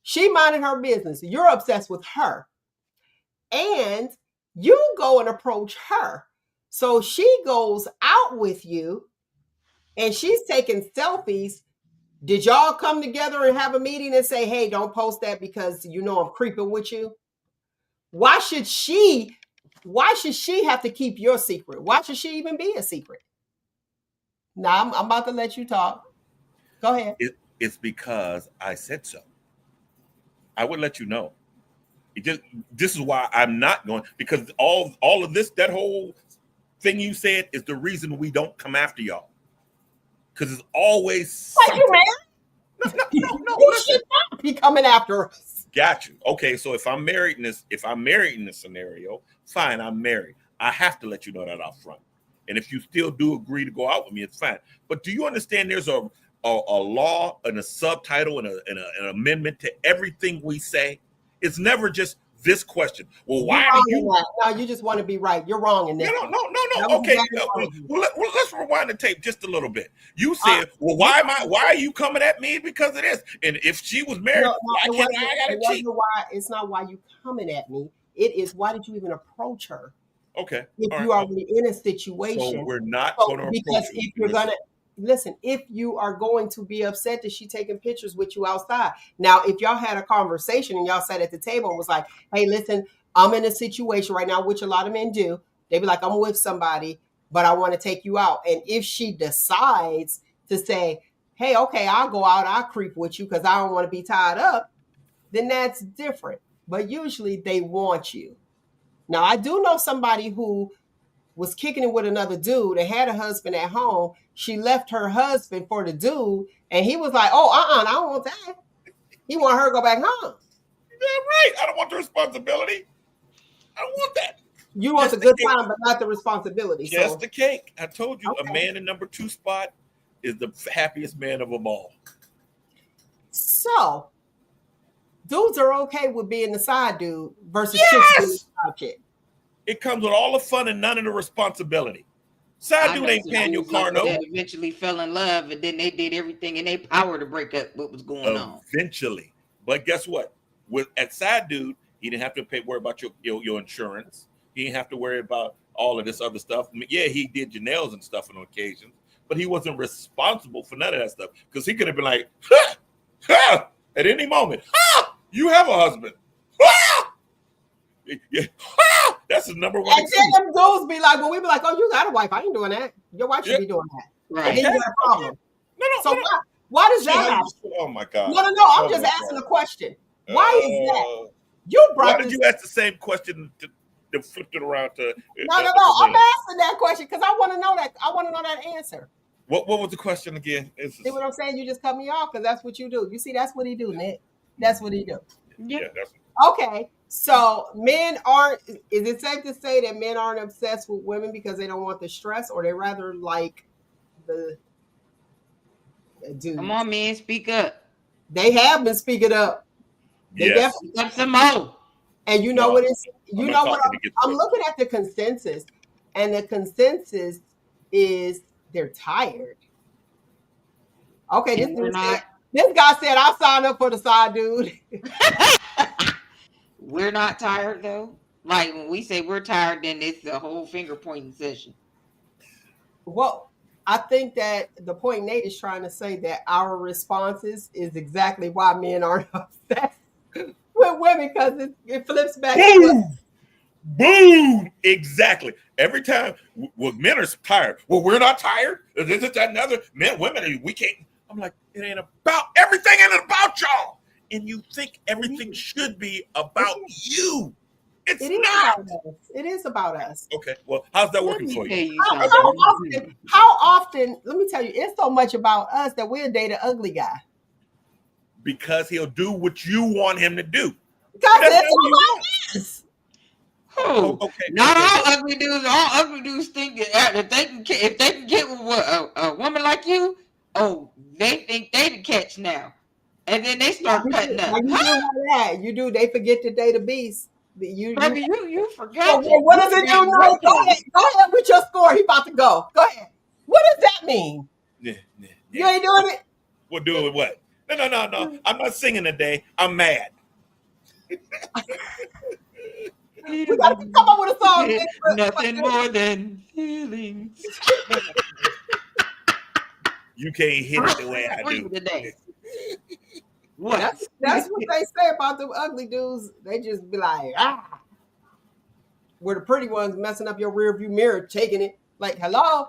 She minded her business. You're obsessed with her, and you go and approach her. So she goes out with you, and she's taking selfies. Did y'all come together and have a meeting and say, "Hey, don't post that because you know I'm creeping with you"? Why should she? Why should she have to keep your secret? Why should she even be a secret? Now I'm about to let you talk. Go ahead. It's because I said so. I would let you know. This is why I'm not going, because all of this, that whole thing you said is the reason we don't come after y'all. Because it's always Why you something. man? No, You listen. should not be coming after us. Got you. Okay, so if I'm married in this scenario, fine, I'm married. I have to let you know that out front. And if you still do agree to go out with me, it's fine. But do you understand there's a law and a subtitle and an amendment to everything we say? It's never just this question. Well, why do you? No, you just want to be right. You're wrong in this. No. Okay. Let's rewind the tape just a little bit. You said, "Well, why are you coming at me because of this?" And if she was married, why can't I gotta cheat? It's not why you coming at me. It is why did you even approach her? Okay. If you are already in a situation, so we're not going to approach because if you're gonna listen, if you are going to be upset that she taking pictures with you outside. Now, if y'all had a conversation and y'all sat at the table and was like, "Hey, listen, I'm in a situation right now," which a lot of men do. They be like, "I'm with somebody, but I want to take you out." And if she decides to say, "Hey, okay, I'll go out, I'll creep with you because I don't want to be tied up," then that's different. But usually they want you. Now, I do know somebody who was kicking it with another dude and had a husband at home. She left her husband for the dude, and he was like, "Oh, I don't want that." He want her to go back home. Yeah, right. I don't want the responsibility. I don't want that. You want the good time, but not the responsibility. Just the cake. I told you, Okay. a man in number 2 spot is the happiest man of them all. So, dudes are okay with being the side dude versus Yes! chicks being the side chick. It comes with all the fun and none of the responsibility. Side dude ain't paying your car note. That eventually fell in love, and then they did everything in their power to break up what was going on. Eventually. But guess what? At side dude, he didn't have to worry about your insurance. He didn't have to worry about all of this other stuff. Yeah, he did your nails and stuff on occasions, but he wasn't responsible for none of that stuff because he could have been like, at any moment, you have a husband. Yeah. That's his number one. And then them dudes be like, well, we be like, "Oh, you got a wife. I ain't doing that. Your wife should be doing that." Right. And then you got a problem. No. So why does that happen? Oh my God. No. I'm just asking a question. Why is that? You brought Why did you ask the same question to flip it around to? No. I'm asking that question because I want to know that. I want to know that answer. What was the question again? See what I'm saying? You just cut me off because that's what you do. You see, that's what he do, Nick. That's what he do. Yeah. Okay. So men aren't. Is it safe to say that men aren't obsessed with women because they don't want the stress, or they rather like the dude? Come on, man, speak up. They have been speaking up. They definitely up some more. And you know what it's. You know what I'm looking at the consensus, and the consensus is they're tired. Okay, this guy said I'll sign up for the side dude. We're not tired though. Like when we say we're tired, then it's the whole finger pointing session. Well, I think that the point Nate is trying to say that our responses is exactly why men aren't obsessed with women, because it flips back. Boom! Exactly. Every time, men are tired. Well, we're not tired. This is that another. Men, women, we can't. I'm like, it ain't about everything. Ain't about y'all. And you think everything should be about you. It's not. It is about us. Okay. Well, how's that working for you? How often? Let me tell you, it's so much about us that we'll date an ugly guy. Because he'll do what you want him to do. Because That's it's not what you all want. this. Oh, Who? okay, Not okay. all ugly dudes. All ugly dudes think that if they can get with a woman like you, oh, they think they the catch now, and then they Yeah, start cutting up. like you do Huh, have that. You do. They forget to date a beast. You. baby, you So forgot wait, to what you does it forgot do? to No, write go ahead. those. Go ahead with your score. He about to go. Go ahead. What does that mean? Yeah, yeah, You yeah. ain't doing it. We'll do it with what? No, no, no, no. I'm not singing today. I'm mad. We got to come up with a song. Nick, Nothing more than feelings. You can't hit it the way I For do. you today. What? That's what they say about them ugly dudes. They just be like, ah. Where the pretty ones messing up your rear view mirror, taking it. Like, hello?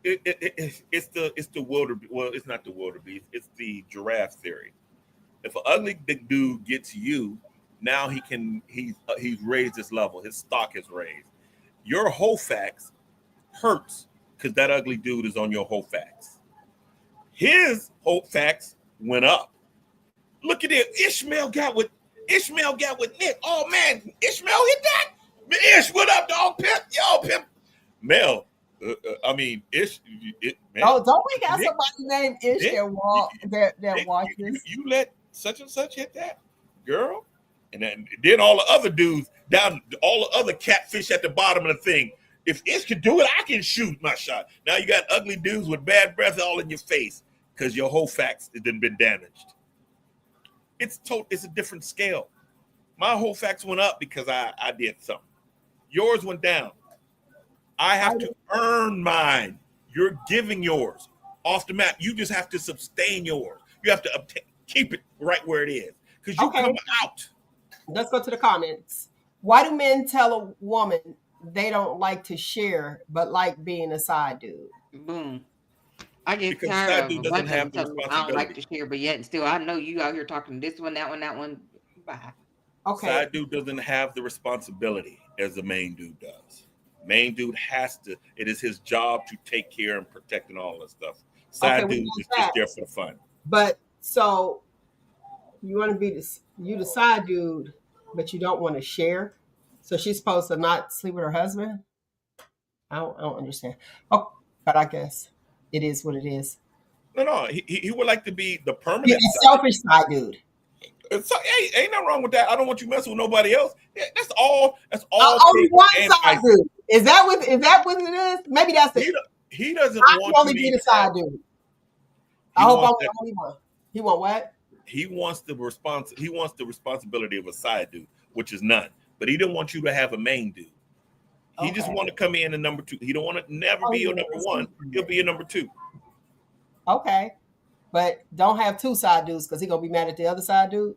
It's the wildebeest. Well, it's not the wildebeest. It's the giraffe theory. If an ugly big dude gets you, now he's raised his level. His stock is raised. Your whole facts hurts because that ugly dude is on your whole facts. His whole facts went up. Look at it. Ishmael got with Nick. Oh man, Ishmael hit that. Ish, what up, dog? Pimp, yo, pimp. Mel, I mean, man, Oh, don't we got Nick, somebody named Ish Nick, that Nick, watches? you let such and such hit that girl, and then all the other dudes down, all the other catfish at the bottom of the thing. If Ish can do it, I can shoot my shot. Now you got ugly dudes with bad breath all in your face because your whole facts has been damaged. It's a different scale. My whole facts went up because I did something. Yours went down. I have to earn mine. You're giving yours off the map. You just have to sustain yours. You have to keep it right where it is because you Okay, come out. let's go to the comments. Why do men tell a woman they don't like to share but like being a side dude? Boom. I get Because tired side of dude a doesn't bunch of them have the telling me I don't like responsibility. to share, but yet and still I know you out here talking this one, that one, that one. Bye. Okay, Side dude doesn't have the responsibility as the main dude does. Main dude has to. It is his job to take care and protect and all that stuff. okay, Side we dude got is just that. there for the fun. But so you want to be the side dude, but you don't want to share. So she's supposed to not sleep with her husband. I don't understand. Oh, but I guess it is what it is. No, no, he would like to be the Yeah, permanent a side. selfish side dude. So, hey, ain't nothing wrong with that. I don't want you messing with nobody else. Yeah, that's all. That's all Only cake one and side icing. dude. Is that what it is? Maybe that's it. He doesn't I can want you only to be the even have. side dude. I He hope I'm wants the that. only one. He want what? He wants the response. He wants the responsibility of a side dude, which is none. But he didn't want you to have a main dude. He just Okay. want to come in a number two. He don't want to never Oh, be yeah, your number one. He'll be your number two. okay. But don't have two side dudes because he gonna be mad at the other side dude.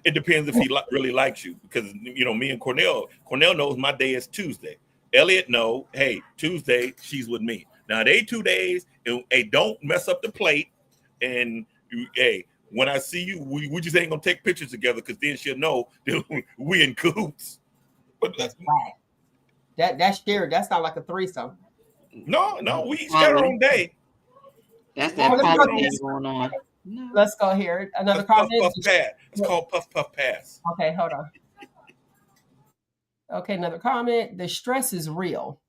It depends if he really likes you, because me and Cornell knows my day is Tuesday. Elliot know, hey, Tuesday she's with me. Now they 2 days, and hey, don't mess up the plate. And hey, when I see you, we just ain't gonna take pictures together because then she'll know that we in cahoots. But That's whack. That's shared. That's not like a threesome. no, we each got our Quality. own day. That's Well, that let me go quality to thing this. going on. No. Let's go here. Another That's puff comment. puff pass. It's called puff puff pass. Okay, hold on. Okay, another comment. The stress is real.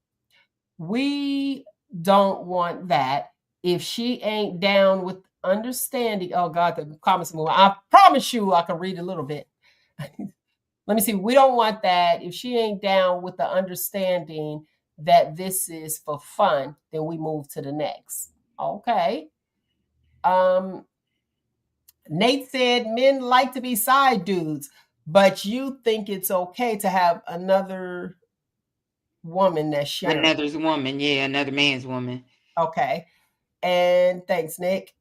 We don't want that. If she ain't down with understanding, oh God, the comments move. I promise you, I can read a little bit. Let me see. We don't want that. If she ain't down with the understanding that this is for fun, then we move to the next. Okay. Um, Nate said men like to be side dudes, but you think it's okay to have another woman that's sharing. Another's woman, yeah, another man's woman. Okay. And thanks, Nick.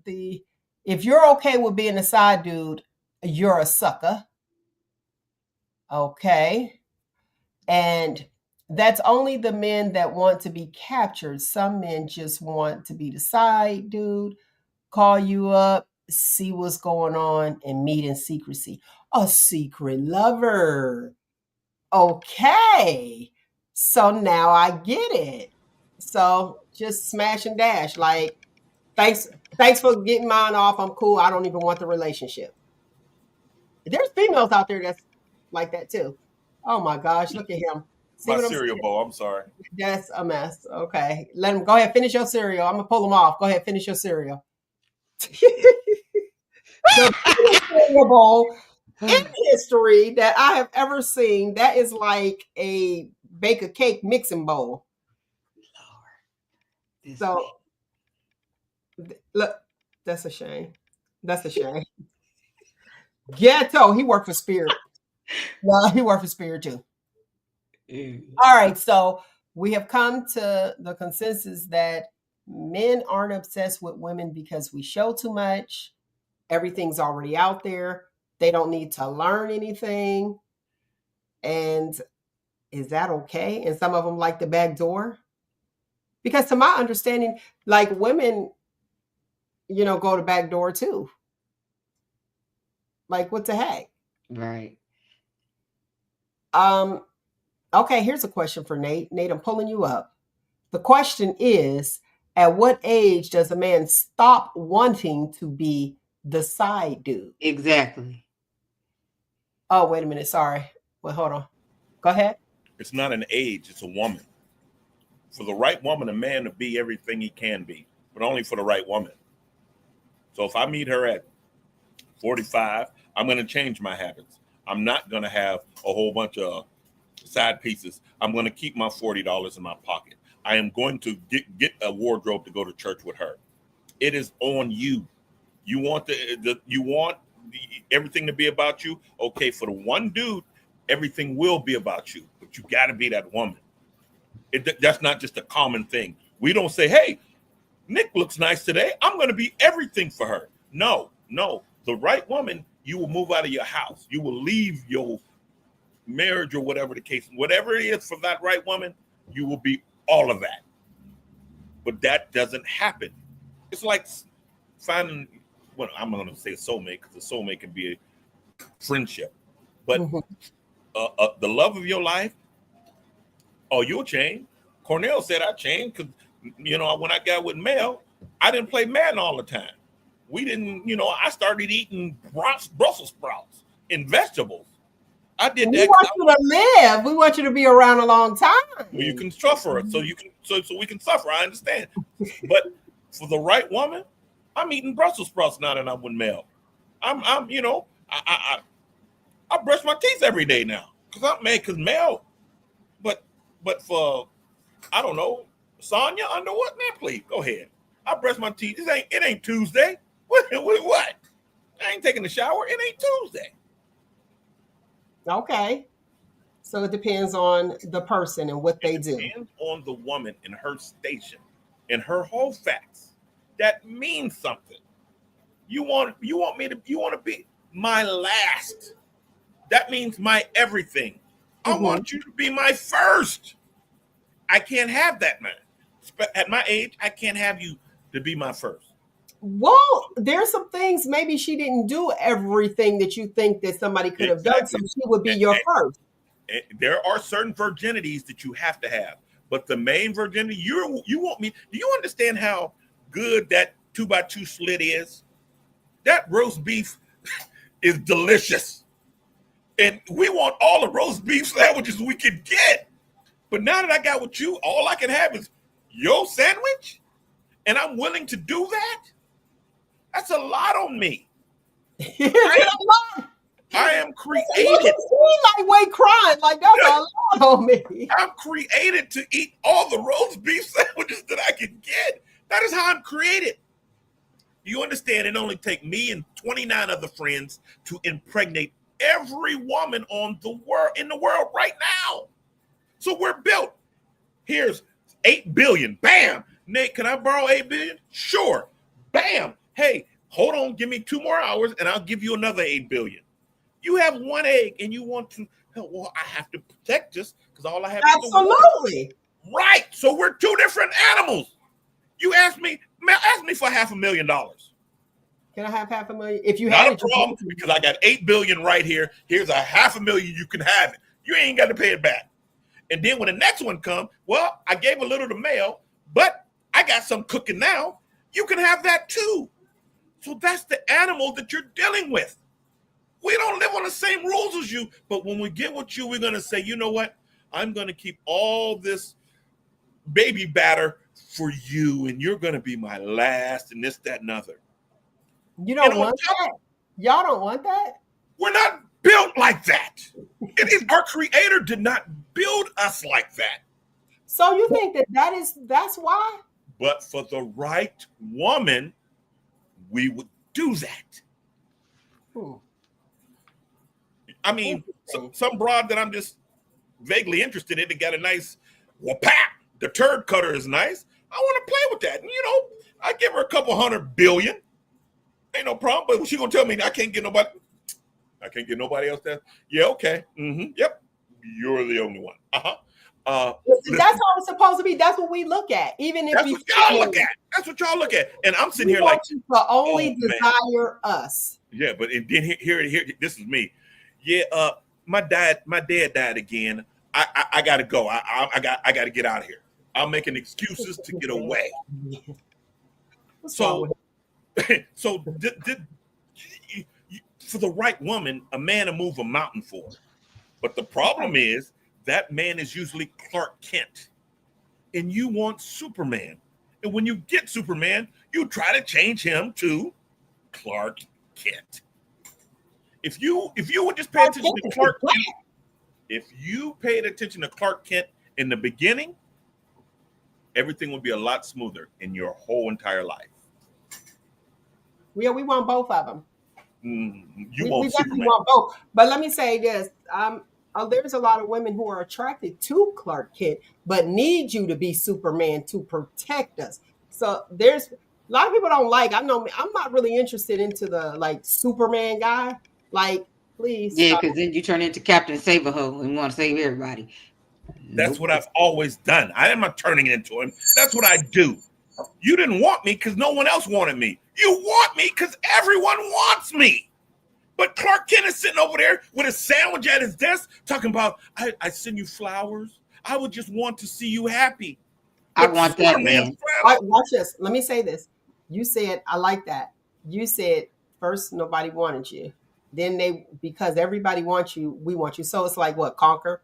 If you're okay with being a side dude, you're a sucker. Okay. And that's only the men that want to be captured. Some men just want to be the side dude, call you up, see what's going on, and meet in secrecy. A secret lover. Okay. So now I get it. So just smash and dash. Like Thanks for getting mine off. I'm cool. I don't even want the relationship. There's females out there that's like that too. Oh my gosh, look at him. See My what I'm cereal saying? bowl. I'm sorry. That's a mess. Okay. Let him go ahead, finish your cereal. I'm gonna pull him off. Go ahead, finish your cereal. The biggest cereal bowl in history that I have ever seen. That is like a bake a cake mixing bowl. This So man. look, that's a shame. That's a shame. Ghetto. He worked for Spirit. Well, he worked for Spirit too. All right, so we have come to the consensus that men aren't obsessed with women because we show too much. Everything's already out there. They don't need to learn anything. And is that okay? And some of them like the back door. Because to my understanding, like women, go to back door too. Like what the heck? Right. Okay, here's a question for Nate. Nate, I'm pulling you up. The question is, at what age does a man stop wanting to be the side dude? Exactly. Oh, wait a minute. Sorry. Well, hold on. Go ahead. It's not an age, it's a woman. For the right woman, a man to be everything he can be, but only for the right woman. So if I meet her at 45, I'm going to change my habits. I'm not going to have a whole bunch of side pieces. I'm going to keep my $40 in my pocket. I am going to get a wardrobe to go to church with her. It is on you. You want everything to be about you. Okay, for the one dude, everything will be about you, but you got to be that woman. That's not just a common thing. We don't say, "Hey, Nick looks nice today. I'm going to be everything for her." No. The right woman, you will move out of your house. You will leave your marriage or whatever the case, whatever it is for that right woman, you will be all of that. But that doesn't happen. It's like finding, well, I'm going to say a soulmate because a soulmate can be a friendship. But the love of your life, oh, you'll change. Cornell said I changed because, when I got with Mel, I didn't play Madden all the time. We didn't, I started eating Brussels sprouts and vegetables. I did that. We want you to live. We want you to be around a long time. Well, you can suffer, so we can suffer. I understand, but for the right woman, I'm eating Brussels sprouts now that I'm with Mel. I brush my teeth every day now because Mel, but for I don't know, Sonya Underwood, man, please go ahead. I brush my teeth. It ain't Tuesday. What? I ain't taking a shower. It ain't Tuesday. Okay. So it depends on the person and what they do. It depends on the woman and her station and her whole facts. That means something. You want to be my last. That means my everything. I want you to be my first. I can't have that, man. At my age, I can't have you to be my first. Well, there's some things maybe she didn't do everything that you think that somebody could have done, so she would be your first. There are certain virginities that you have to have, but the main virginity, you want me. Do you understand how good that 2x2 slit is? That roast beef is delicious, and we want all the roast beef sandwiches we can get. But now that I got with you, all I can have is your sandwich, and I'm willing to do that. That's a lot on me. I am created. Like way crying, like that's a lot on me. I'm created to eat all the roast beef sandwiches that I can get. That is how I'm created. You understand? It only take me and 29 other friends to impregnate every woman in the world right now. So we're built. Here's 8 billion. Bam. Nate, can I borrow 8 billion? Sure. Bam. Hey, hold on. Give me 2 more hours and I'll give you another 8 billion. You have 1 egg and you want to, well, I have to protect this because all I have is absolutely. Right. So we're 2 different animals. You ask me for $500,000. Can I have $500,000? If you Not had a problem, because I got 8 billion right here. Here's a $500,000. You can have it. You ain't got to pay it back. And then when the next one comes, well, I gave a little to Mel, but I got some cooking now. you can have that too. So that's the animal that you're dealing with. We don't live on the same rules as you, but when we get with you, we're going to say, you know what? I'm going to keep all this baby batter for you, and you're going to be my last, and this, that, and other. You And don't on want top, that? Y'all don't want that? we're not built like that. It is our creator did not build us like that. So you think that's why? But for the right woman, we would do that. Hmm. I mean, Interesting. some broad that I'm just vaguely interested in, that got a nice whapap. The turd cutter is nice. I want to play with that. And, I give her a couple $100 billion. Ain't no problem. But she gonna tell me I can't get nobody else there. Yeah, okay. Yep. You're the only one. Listen, that's how it's supposed to be. That's what we look at. Even if That's we what y'all look at. That's what y'all look at. And I'm sitting we here want like, you to only oh, man. desire us. Yeah, but and then here, this is me. Yeah, my dad died again. I gotta go. I got to get out of here. I'm making excuses to get away. What's wrong with it? So for the right woman, a man will move a mountain for her. But the problem is that man is usually Clark Kent, and you want Superman. And when you get Superman, you try to change him to Clark Kent. If you would just pay attention to Clark Kent, if you paid attention to Clark Kent in the beginning, everything would be a lot smoother in your whole entire life. Yeah, we want both of them. You We want definitely Superman. want both. But let me say this: there's a lot of women who are attracted to Clark Kent, but need you to be Superman to protect us. So there's a lot of people don't like. I know I'm not really interested into the like Superman guy. Like, please Yeah, stop. because then you turn into Captain Save-A-Ho and want to save everybody. That's Nope. what I've always done. I am not turning it into him. That's what I do. You didn't want me because no one else wanted me. You want me because everyone wants me. But Clark Kent is sitting over there with a sandwich at his desk talking about, I send you flowers. I would just want to see you happy. I But want that Superman's man. All right, watch this. Let me say this. You said, I like that. You said first nobody wanted you. Then because everybody wants you, we want you. So it's like what, conquer?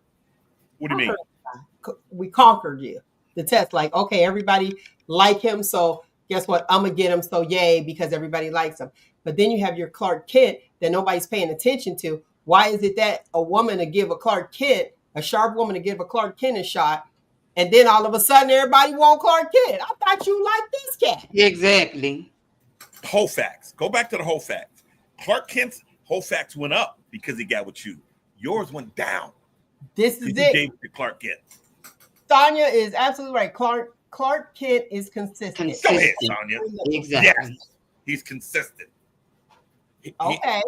What do you mean? We conquered you. The test, like, okay, everybody like him, so guess what? I'm gonna get him, so yay, because everybody likes him. But then you have your Clark Kent that nobody's paying attention to. Why is it that a woman to give a Clark Kent, a sharp woman to give a Clark Kent a shot, and then all of a sudden everybody want Clark Kent? I thought you liked this cat. Exactly. Whole facts. Go back to the whole facts. Clark Kent's whole facts went up because he got with you. Yours went down This because is you it. gave it to Clark Kent. Sonya is absolutely right. Clark Kent is consistent. Go ahead, Consistent. Sonya. Exactly. Yes, he's consistent. Okay.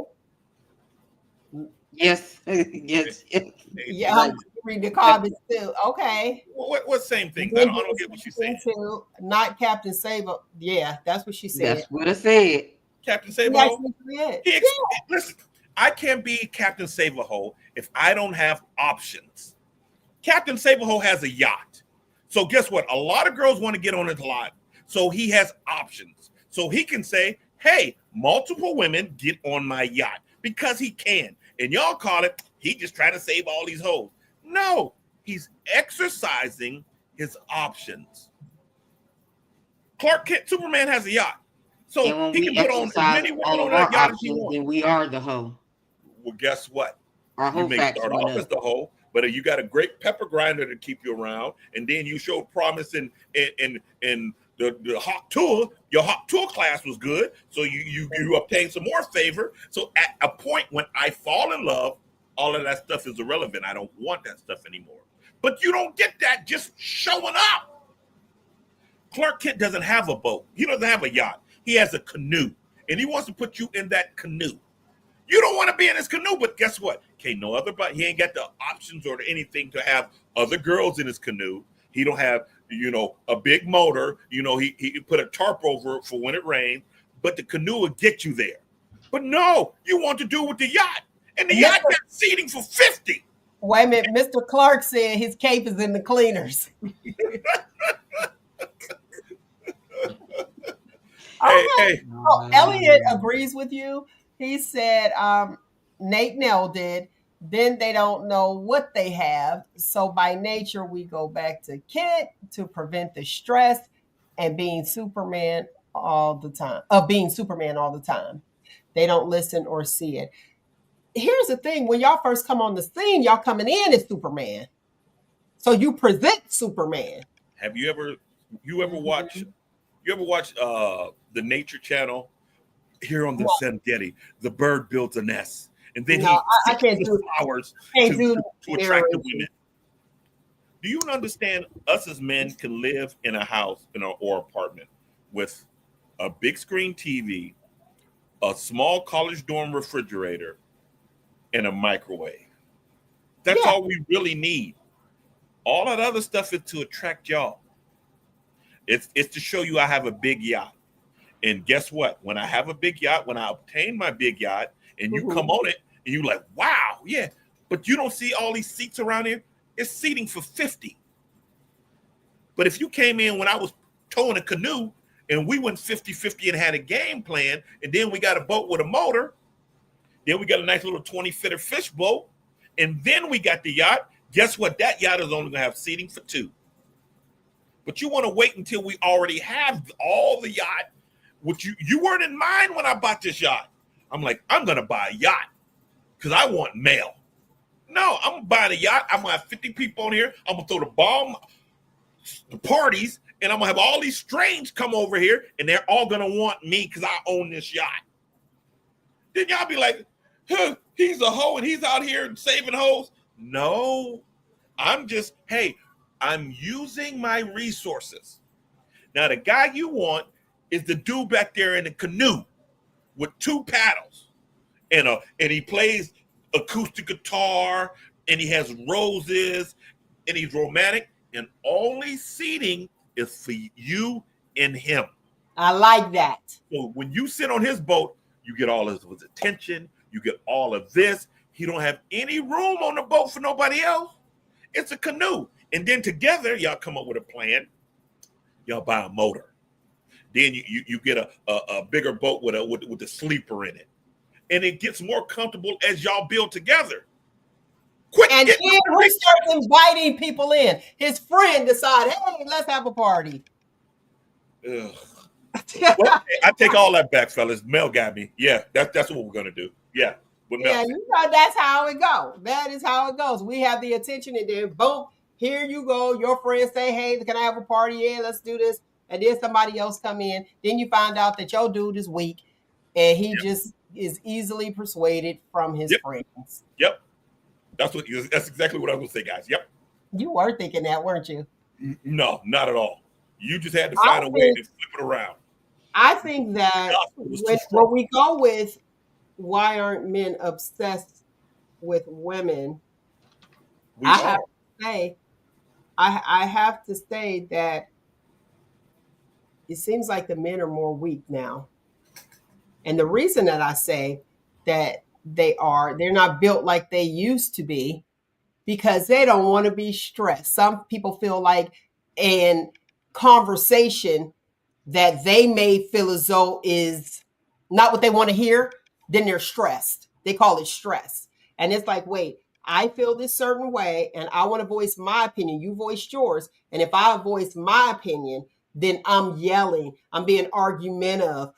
Yes. Yes. Yeah, I'm reading the comments too. Okay. What same thing? I don't get what she's saying. Not Captain Saber. Yeah, that's what she said. That's what I said. Captain She Save-A-Ho? actually said. Listen, I can't be Captain Save-A-Ho if I don't have options. Captain Save-A-Ho has a yacht. So guess what? A lot of girls want to get on his yacht. So he has options. So he can say, hey, multiple women get on my yacht because he can. And y'all call it, he just trying to save all these hoes. No, he's exercising his options. Clark Kent, Superman has a yacht. So And when he we can put on as exercise many women all on of that our yacht as he options, wants. then we are the hoe. Well, guess what? Our You whole may facts start went off as up. the hoe, but you got a great pepper grinder to keep you around, and then you showed promise in the hot tour. Your hot tour class was good, so you obtained some more favor. So at a point when I fall in love, all of that stuff is irrelevant. I don't want that stuff anymore. But you don't get that just showing up. Clark Kent doesn't have a boat. He doesn't have a yacht. He has a canoe, and he wants to put you in that canoe. You don't want to be in his canoe, but guess what? Can't no other, but he ain't got the options or anything to have other girls in his canoe. He don't have, a big motor. He put a tarp over it for when it rains, but the canoe will get you there. But no, you want to do with the yacht, and the yacht got seating for 50. Wait a minute. Mr. Clark said his cape is in the cleaners. Hey, Okay. hey, Oh, Elliot Um, agrees with you. He said, Nate nailed it. Then they don't know what they have. So by nature, we go back to Kit to prevent the stress and being Superman all the time, of being Superman all the time. They don't listen or see it. Here's the thing: when y'all first come on the scene, y'all coming in as Superman. So you present Superman. have you ever watch Mhm. you ever watch the Nature Channel? Here on the Serengeti, the bird builds a nest, and then No, he I seeks can't the do flowers can't to, do to, to attract the narration. women. Do you understand? Us as men can live in a house or apartment with a big screen TV, a small college dorm refrigerator, and a microwave. That's Yeah. all we really need. All that other stuff is to attract y'all. It's to show you I have a big yacht. And guess what? When I have a big yacht, when I obtain my big yacht, and you come Mhm. on it, and you like, wow, yeah. But you don't see all these seats around here. It's seating for 50. But if you came in when I was towing a canoe and we went 50-50 and had a game plan, and then we got a boat with a motor, then we got a nice little 20-footer fish boat, and then we got the yacht. Guess what? That yacht is only gonna have seating for 2. But you want to wait until we already have all the yacht. Which you weren't in mind when I bought this yacht. I'm like, I'm gonna buy a yacht because I want mail. No, I'm buying a yacht. I'm gonna have 50 people on here. I'm gonna throw the bomb, the parties, and I'm gonna have all these strange come over here, and they're all gonna want me because I own this yacht. Then y'all be like, huh, he's a hoe and he's out here saving hoes. No, hey, I'm using my resources. Now, the guy you want is the dude back there in the canoe with 2 paddles and he plays acoustic guitar and he has roses and he's romantic and only seating is for you and him. I like that. So when you sit on his boat, you get all of his attention, you get all of this. He don't have any room on the boat for nobody else. It's a canoe. And then together, y'all come up with a plan. Y'all buy a motor. Then you get a bigger boat with a sleeper in it. And it gets more comfortable as y'all build together. Quit And getting then who starts inviting people in? His friend decide, hey, let's have a party. Ugh. Well, I take all that back, fellas. Mel got me. Yeah, that's what we're gonna do. Yeah, what Mel Yeah, said. you know that's how it goes. That is how it goes. We have the attention, and then boom, here you go. Your friends say, "Hey, can I have a party? Yeah, let's do this." And then somebody else come in. Then you find out that your dude is weak, and he Yep, just is easily persuaded from his yep, friends. yep. That's exactly what I was gonna say, guys. Yep. You were thinking that, weren't you? No, not at all. You just had to I find a way think to flip it around. I think that Gospel was too when strong. we go with why aren't men obsessed with women, We I have are. to say, I have to say that it seems like the men are more weak now. And the reason that I say that they're not built like they used to be because they don't want to be stressed. Some people feel like in conversation that they may feel as though is not what they want to hear, then they're stressed. They call it stress. And it's like, wait, I feel this certain way and I want to voice my opinion. You voiced yours. And if I voice my opinion, then I'm yelling, I'm being argumentative,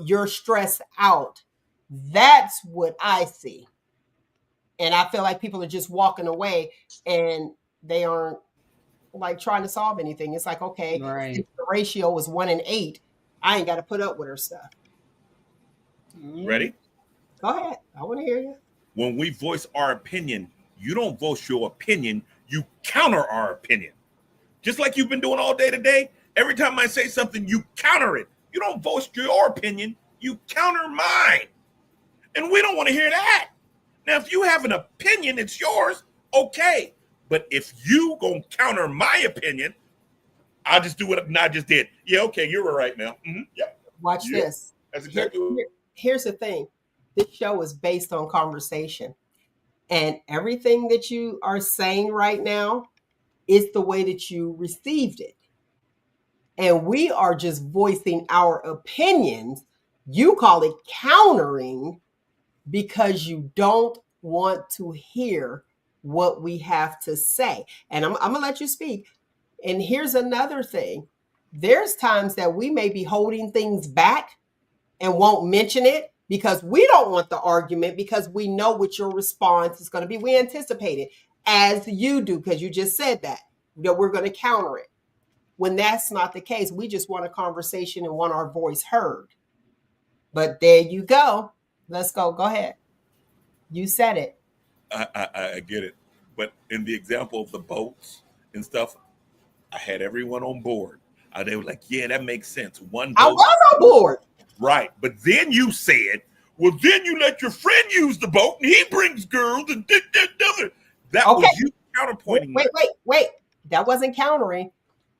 you're stressed out. That's what I see. And I feel like people are just walking away and they aren't like trying to solve anything. It's like, okay, right. since the ratio is 1 in 8, I ain't got to put up with her stuff. Mm, Ready? go ahead. I want to hear you. When we voice our opinion, you don't voice your opinion, you counter our opinion. Just like you've been doing all day today. Every time I say something, you counter it. You don't voice your opinion, you counter mine. And we don't want to hear that. Now, if you have an opinion, it's yours, okay. But if you gonna counter my opinion, I'll just do what I just did. Yeah, okay, you're right now. Yep, Watch yep, this. that's Here, exactly what. here's the thing. This show is based on conversation. And everything that you are saying right now is the way that you received it. and we are just voicing our opinions. You call it countering because you don't want to hear what we have to say. And I'm going to let you speak. And here's another thing. There's times that we may be holding things back and won't mention it because we don't want the argument because we know what your response is going to be. We anticipate it as you do because you just said that we're going to counter it. When that's not the case, we just want a conversation and want our voice heard. But there you go. Let's go. Go ahead. You said it. I get it. But in the example of the boats and stuff, I had everyone on board. They were like, yeah, that makes sense. One I boat. was on board. Right. But then you said, well, then you let your friend use the boat and he brings girls and that Okay. was you counterpointing. Wait. That wasn't countering.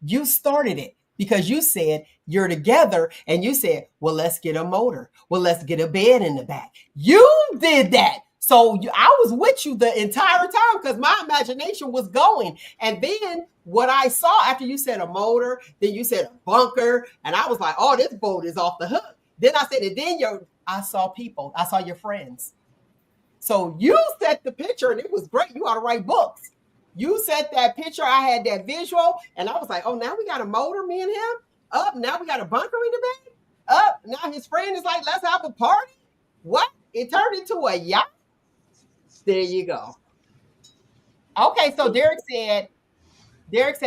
You started it because you said you're together and you said, well, let's get a motor. Well, let's get a bed in the back. You did that. So I was with you the entire time because my imagination was going. And then what I saw after you said a motor, then you said a bunker. And I was like, oh, this boat is off the hook. Then I said, and then I saw people. I saw your friends. So you set the picture and it was great. You ought to write books. You set that picture. I had that visual and I was like, oh, now we got a motor, me and him. Up, now we got a bunker in the bed. Up, now his friend is like, let's have a party. What? It turned into a yacht? There you go. Okay, so Derek said,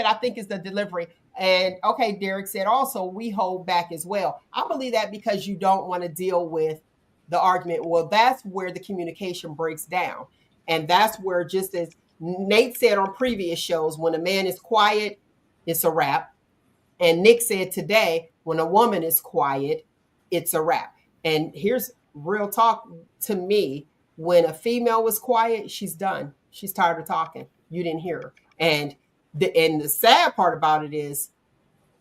I think it's the delivery. And okay, Derek said also, we hold back as well. I believe that because you don't want to deal with the argument. Well, that's where the communication breaks down. And that's where, just as Nate said on previous shows, when a man is quiet, it's a wrap. And Nick said today, when a woman is quiet, it's a wrap. And here's real talk to me. When a female was quiet, she's done. She's tired of talking. You didn't hear her. And the sad part about it is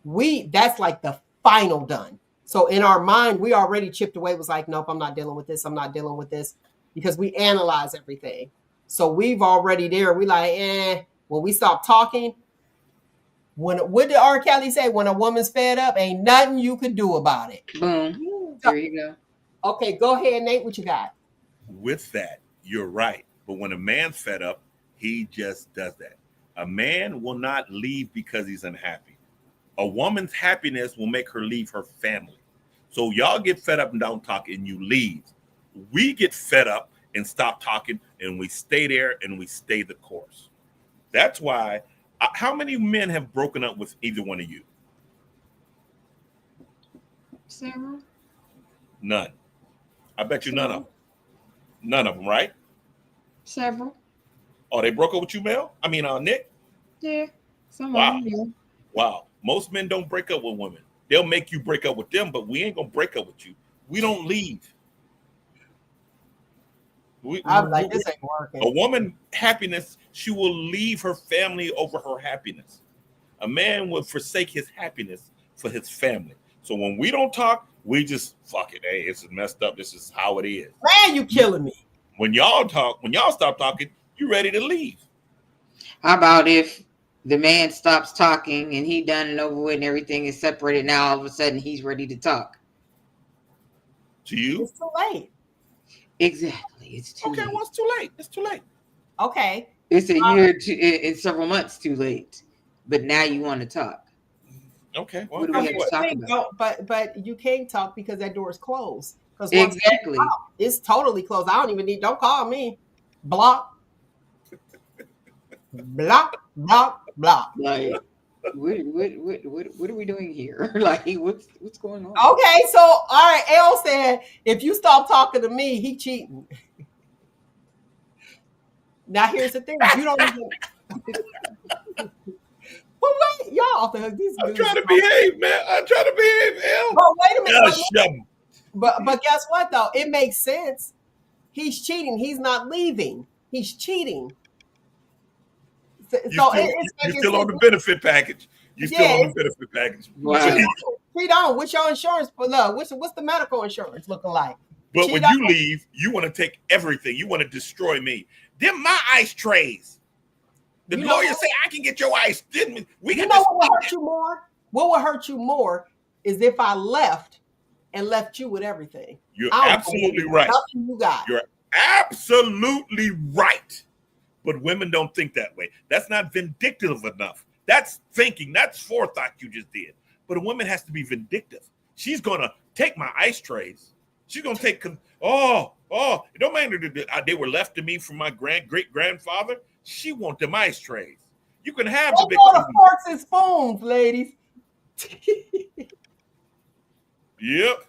that's like the final done. So in our mind, we already chipped away, was like, nope, I'm not dealing with this. I'm not dealing with this, because we analyze everything. So we've already there. We like, when we stop talking, what did R. Kelly say? When a woman's fed up, ain't nothing you could do about it. Boom. There you go. Okay, go ahead, Nate. What you got? With that, you're right. But when a man's fed up, he just does that. A man will not leave because he's unhappy. A woman's happiness will make her leave her family. So y'all get fed up and don't talk and you leave. We get fed up and stop talking and we stay there and we stay the course. That's why, how many men have broken up with either one of you? Several. None. I bet you none of them. None of them, right? Several. Oh, they broke up with you, Mel? I mean, Nick? Yeah. Some Wow. of them, yeah. Wow. Most men don't break up with women. They'll make you break up with them, but we ain't going to break up with you. We don't leave. I'm like, this ain't working. A woman happiness, she will leave her family over her happiness. A man will forsake his happiness for his family. So when we don't talk, we just fuck it. Hey, this is messed up. This is how it is. Man, you killing me. When y'all talk, when y'all stop talking, you ready to leave. How about if the man stops talking and he done and over with and everything is separated, now all of a sudden he's ready to talk? To you? It's too late. Exactly. It's too late. Well, it's too late. It's too late. Okay. It's a year, it's several months too late. But now you want to talk. Okay. Well, What do we have to talk about? But you can't talk because that door is closed. Exactly. It's totally closed. I don't even need. Don't call me. Block. Block. Block. Block. Like, what are we doing here? Like, what's going on? Okay, so all right. L said, if you stop talking to me, he cheating. Now here's the thing: you don't even. But wait, y'all off the hook. These I'm dudes trying to behave, man. I'm trying to behave, L. But wait a minute. Yeah, But guess what though? It makes sense. He's cheating. He's not leaving. He's cheating. You're still on the benefit package. You're still on the benefit package. Wow. Cheat on. What's your insurance? But look, what's the medical insurance looking like? But when you leave, you want to take everything. You want to destroy me. Them my ice trays. The lawyer say I can get your ice. Didn't we? You know what will hurt you more? What would hurt you more is if I left and left you with everything. You're I don't want absolutely right. nothing you got. You're absolutely right. But women don't think that way. That's not vindictive enough. That's thinking. That's forethought you just did. But a woman has to be vindictive. She's going to take my ice trays. She's going to take, it don't matter that they were left to me from my great-grandfather. She want them ice trays. You can have the big the forks and spoons, ladies. Yep.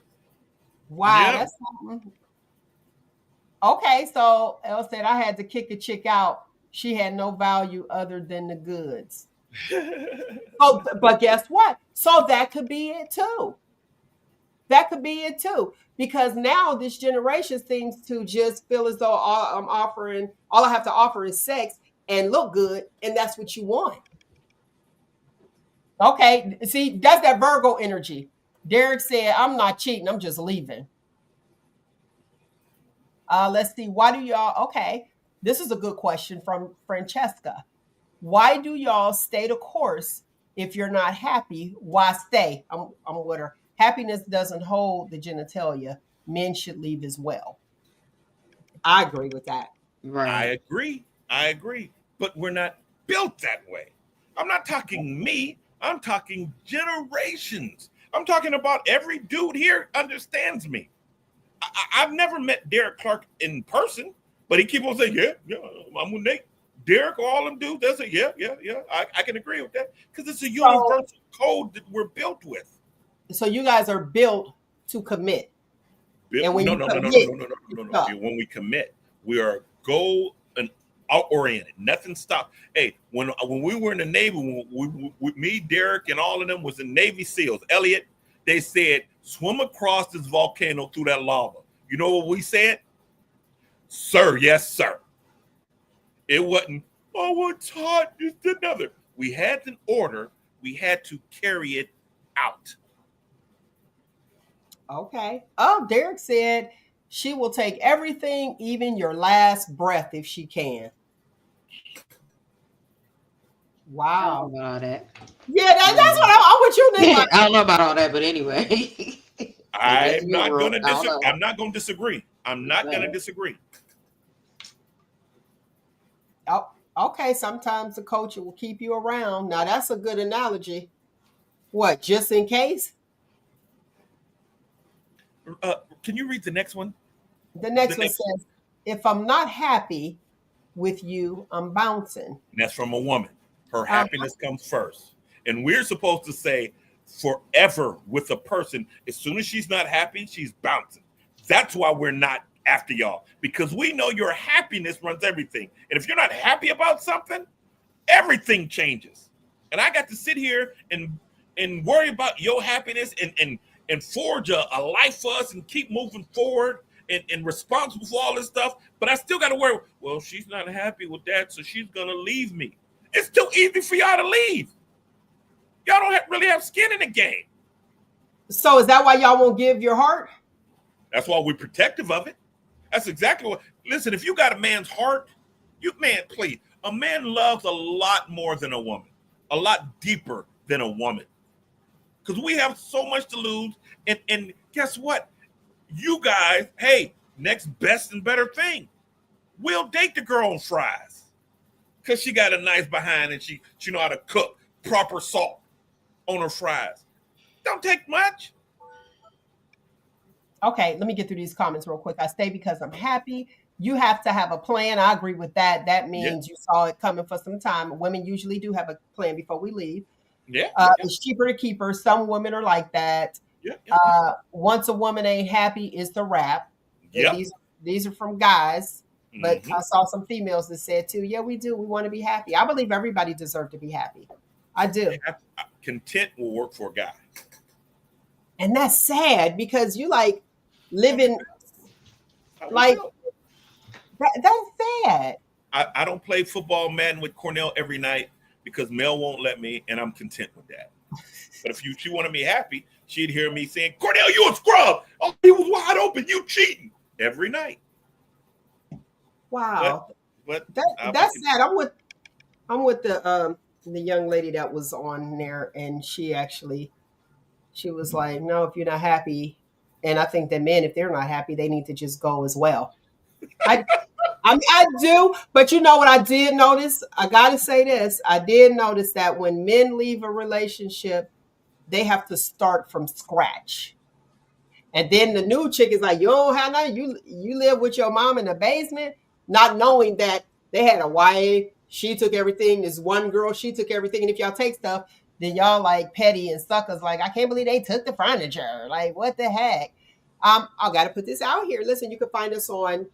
Wow, Yep. that's something. Okay, so Elle said I had to kick a chick out. She had no value other than the goods. Oh, but guess what? So that could be it too. That could be it too. Because now this generation seems to just feel as though all I have to offer is sex and look good, and that's what you want. Okay, see, that's that Virgo energy. Derek said, I'm not cheating, I'm just leaving. Let's see. Why do y'all? Okay, this is a good question from Francesca. Why do y'all stay the course if you're not happy? Why stay? I'm with her. Happiness doesn't hold the genitalia. Men should leave as well. I agree with that. I agree. But we're not built that way. I'm not talking me. I'm talking generations. I'm talking about every dude here understands me. I've never met Derek Clark in person, but he keep on saying, yeah, I'm with Nate. Derek, all them dudes, they say, yeah. I can agree with that because it's a universal code that we're built with. So you guys are built to commit. No. When we commit, we are goal and out oriented. Nothing stopped. Hey, when we were in the Navy, me, Derek, and all of them was in Navy SEALs. Elliot, they said, swim across this volcano through that lava. You know what we said? Sir, yes, sir. It wasn't, it's hot, just another. We had an order. We had to carry it out. Okay. Oh, Derek said she will take everything, even your last breath, if she can. Wow. I don't know about all that. Yeah, that's what I'm with you, Nick. I don't know about all that, but anyway. I'm not going to disagree. I'm not going to disagree. Oh, okay. Sometimes the culture will keep you around. Now, that's a good analogy. What, just in case? Can you read the next one? The next one says, if I'm not happy with you, I'm bouncing. And that's from a woman. Her happiness comes first. And we're supposed to say forever with a person. As soon as she's not happy, she's bouncing. That's why we're not after y'all. Because we know your happiness runs everything. And if you're not happy about something, everything changes. And I got to sit here and worry about your happiness and forge a life for us and keep moving forward and responsible for all this stuff. But I still got to worry, well, she's not happy with that, so she's going to leave me. It's too easy for y'all to leave. Y'all don't really have skin in the game. So is that why y'all won't give your heart? That's why we're protective of it. That's exactly what. Listen, if you got a man's heart, please. A man loves a lot more than a woman, a lot deeper than a woman. Because we have so much to lose. And guess what? You guys, hey, next best and better thing. We'll date the girl on fries. Because she got a nice behind and she know how to cook proper salt on her fries. Don't take much. Okay, let me get through these comments real quick. I stay because I'm happy. You have to have a plan. I agree with that. That means you saw it coming for some time. Women usually do have a plan before we leave. Yeah. It's cheaper to keep her. Some women are like that. Once a woman ain't happy, it's the wrap. Yeah. These are from guys. But I saw some females that said too, yeah, we do. We want to be happy. I believe everybody deserves to be happy. I do. Content will work for a guy. And that's sad because you like living like that's sad. I don't play football Madden with Cornell every night because Mel won't let me, and I'm content with that. But if she wanted me happy, she'd hear me saying, Cornell, you a scrub. Oh, he was wide open. You cheating every night. Wow. But that's sad. I'm with the the young lady that was on there, and she was like, "No, if you're not happy," and I think that men, if they're not happy, they need to just go as well. I I do, but you know what I did notice? I got to say this. I did notice that when men leave a relationship, they have to start from scratch. And then the new chick is like, you don't have nothing. You live with your mom in the basement, not knowing that they had a wife. She took everything. This one girl, she took everything. And if y'all take stuff, then y'all like petty and suckers. Like, I can't believe they took the furniture. Like, what the heck? I got to put this out here. Listen, you can find us on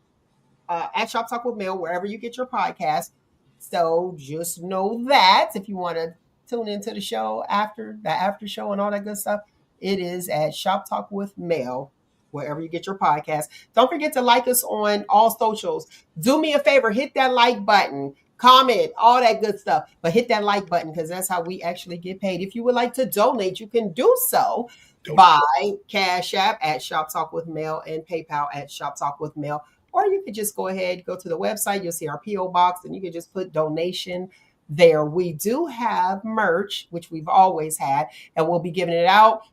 at Shop Talk with Mel, wherever you get your podcast. So just know that if you want to tune into the show after the after show and all that good stuff, it is at Shop Talk with Mel, wherever you get your podcast. Don't forget to like us on all socials. Do me a favor, hit that like button, comment, all that good stuff. But hit that like button because that's how we actually get paid. If you would like to donate, you can do so by Cash App at Shop Talk with Mel and PayPal at Shop Talk with Mel. Or you could just go ahead, go to the website, you'll see our P.O. box, and you can just put donation there. We do have merch, which we've always had, and we'll be giving it out.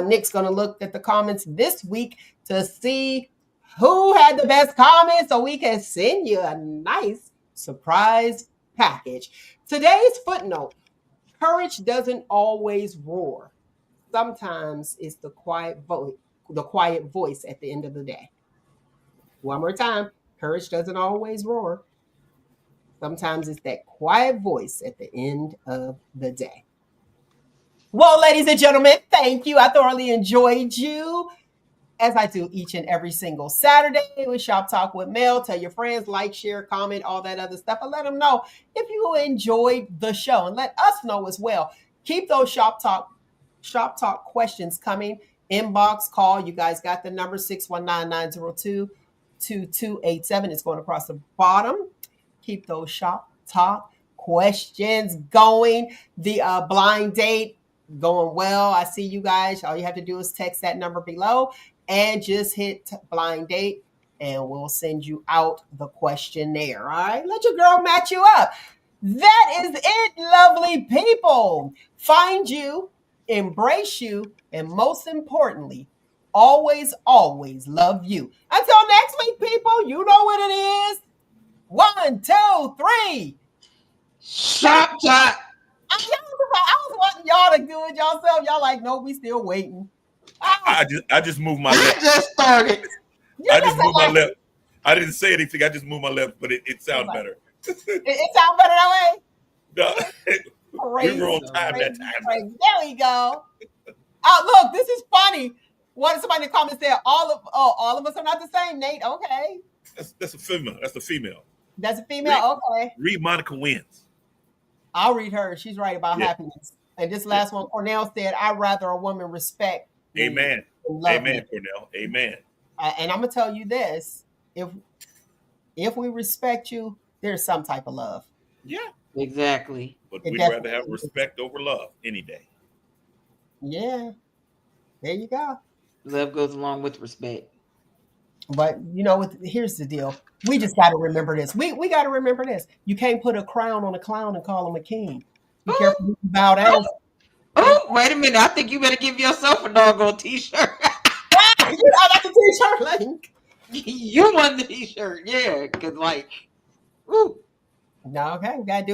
Nick's going to look at the comments this week to see who had the best comments so we can send you a nice surprise package. Today's footnote: courage doesn't always roar. Sometimes it's the quiet voice at the end of the day. One more time, courage doesn't always roar. Sometimes it's that quiet voice at the end of the day. Well, ladies and gentlemen, thank you. I thoroughly enjoyed you, as I do each and every single Saturday with Shop Talk with Mel. Tell your friends, like, share, comment, all that other stuff, and let them know if you enjoyed the show, and let us know as well. Keep those Shop Talk questions coming. Inbox, call. You guys got the number 619-902-2287. It's going across the bottom. Keep those Shop Talk questions going. The blind date going well. I see you guys. All you have to do is text that number below and just hit blind date, and we'll send you out the questionnaire. All right, let your girl match you up. That is it, lovely people. Find you, embrace you, and most importantly, always, always love you. Until next week, people, you know what it is. 1, 2, 3. Shop Talk. I was wanting y'all to do it yourself. Y'all like, no, we still waiting. I just moved my I left. just started. I just moved my left. I didn't say anything. I just moved my left, but it sounds better. It sounds better that way? No, Crazy, we were on time crazy, that time. crazy. There we go. Look, this is funny. What somebody in the comments said, all of us are not the same, Nate. Okay. That's a female. That's a female. That's a female. Okay. Read Monica Wins. I'll read her. She's right about happiness. And this last one, Cornell said, I'd rather a woman respect. Amen. Amen, Cornell. Amen. And I'm gonna tell you this: if we respect you, there's some type of love. Yeah. Exactly. But we'd rather have respect over love any day. Yeah. There you go. Love goes along with respect. But here's the deal. We just got to remember this. We got to remember this. You can't put a crown on a clown and call him a king. Be careful who you bow down. Oh, wait a minute. I think you better give yourself a doggone t-shirt. I got the t-shirt link. You want the t-shirt. Yeah. Because, woo. No, okay. We got to do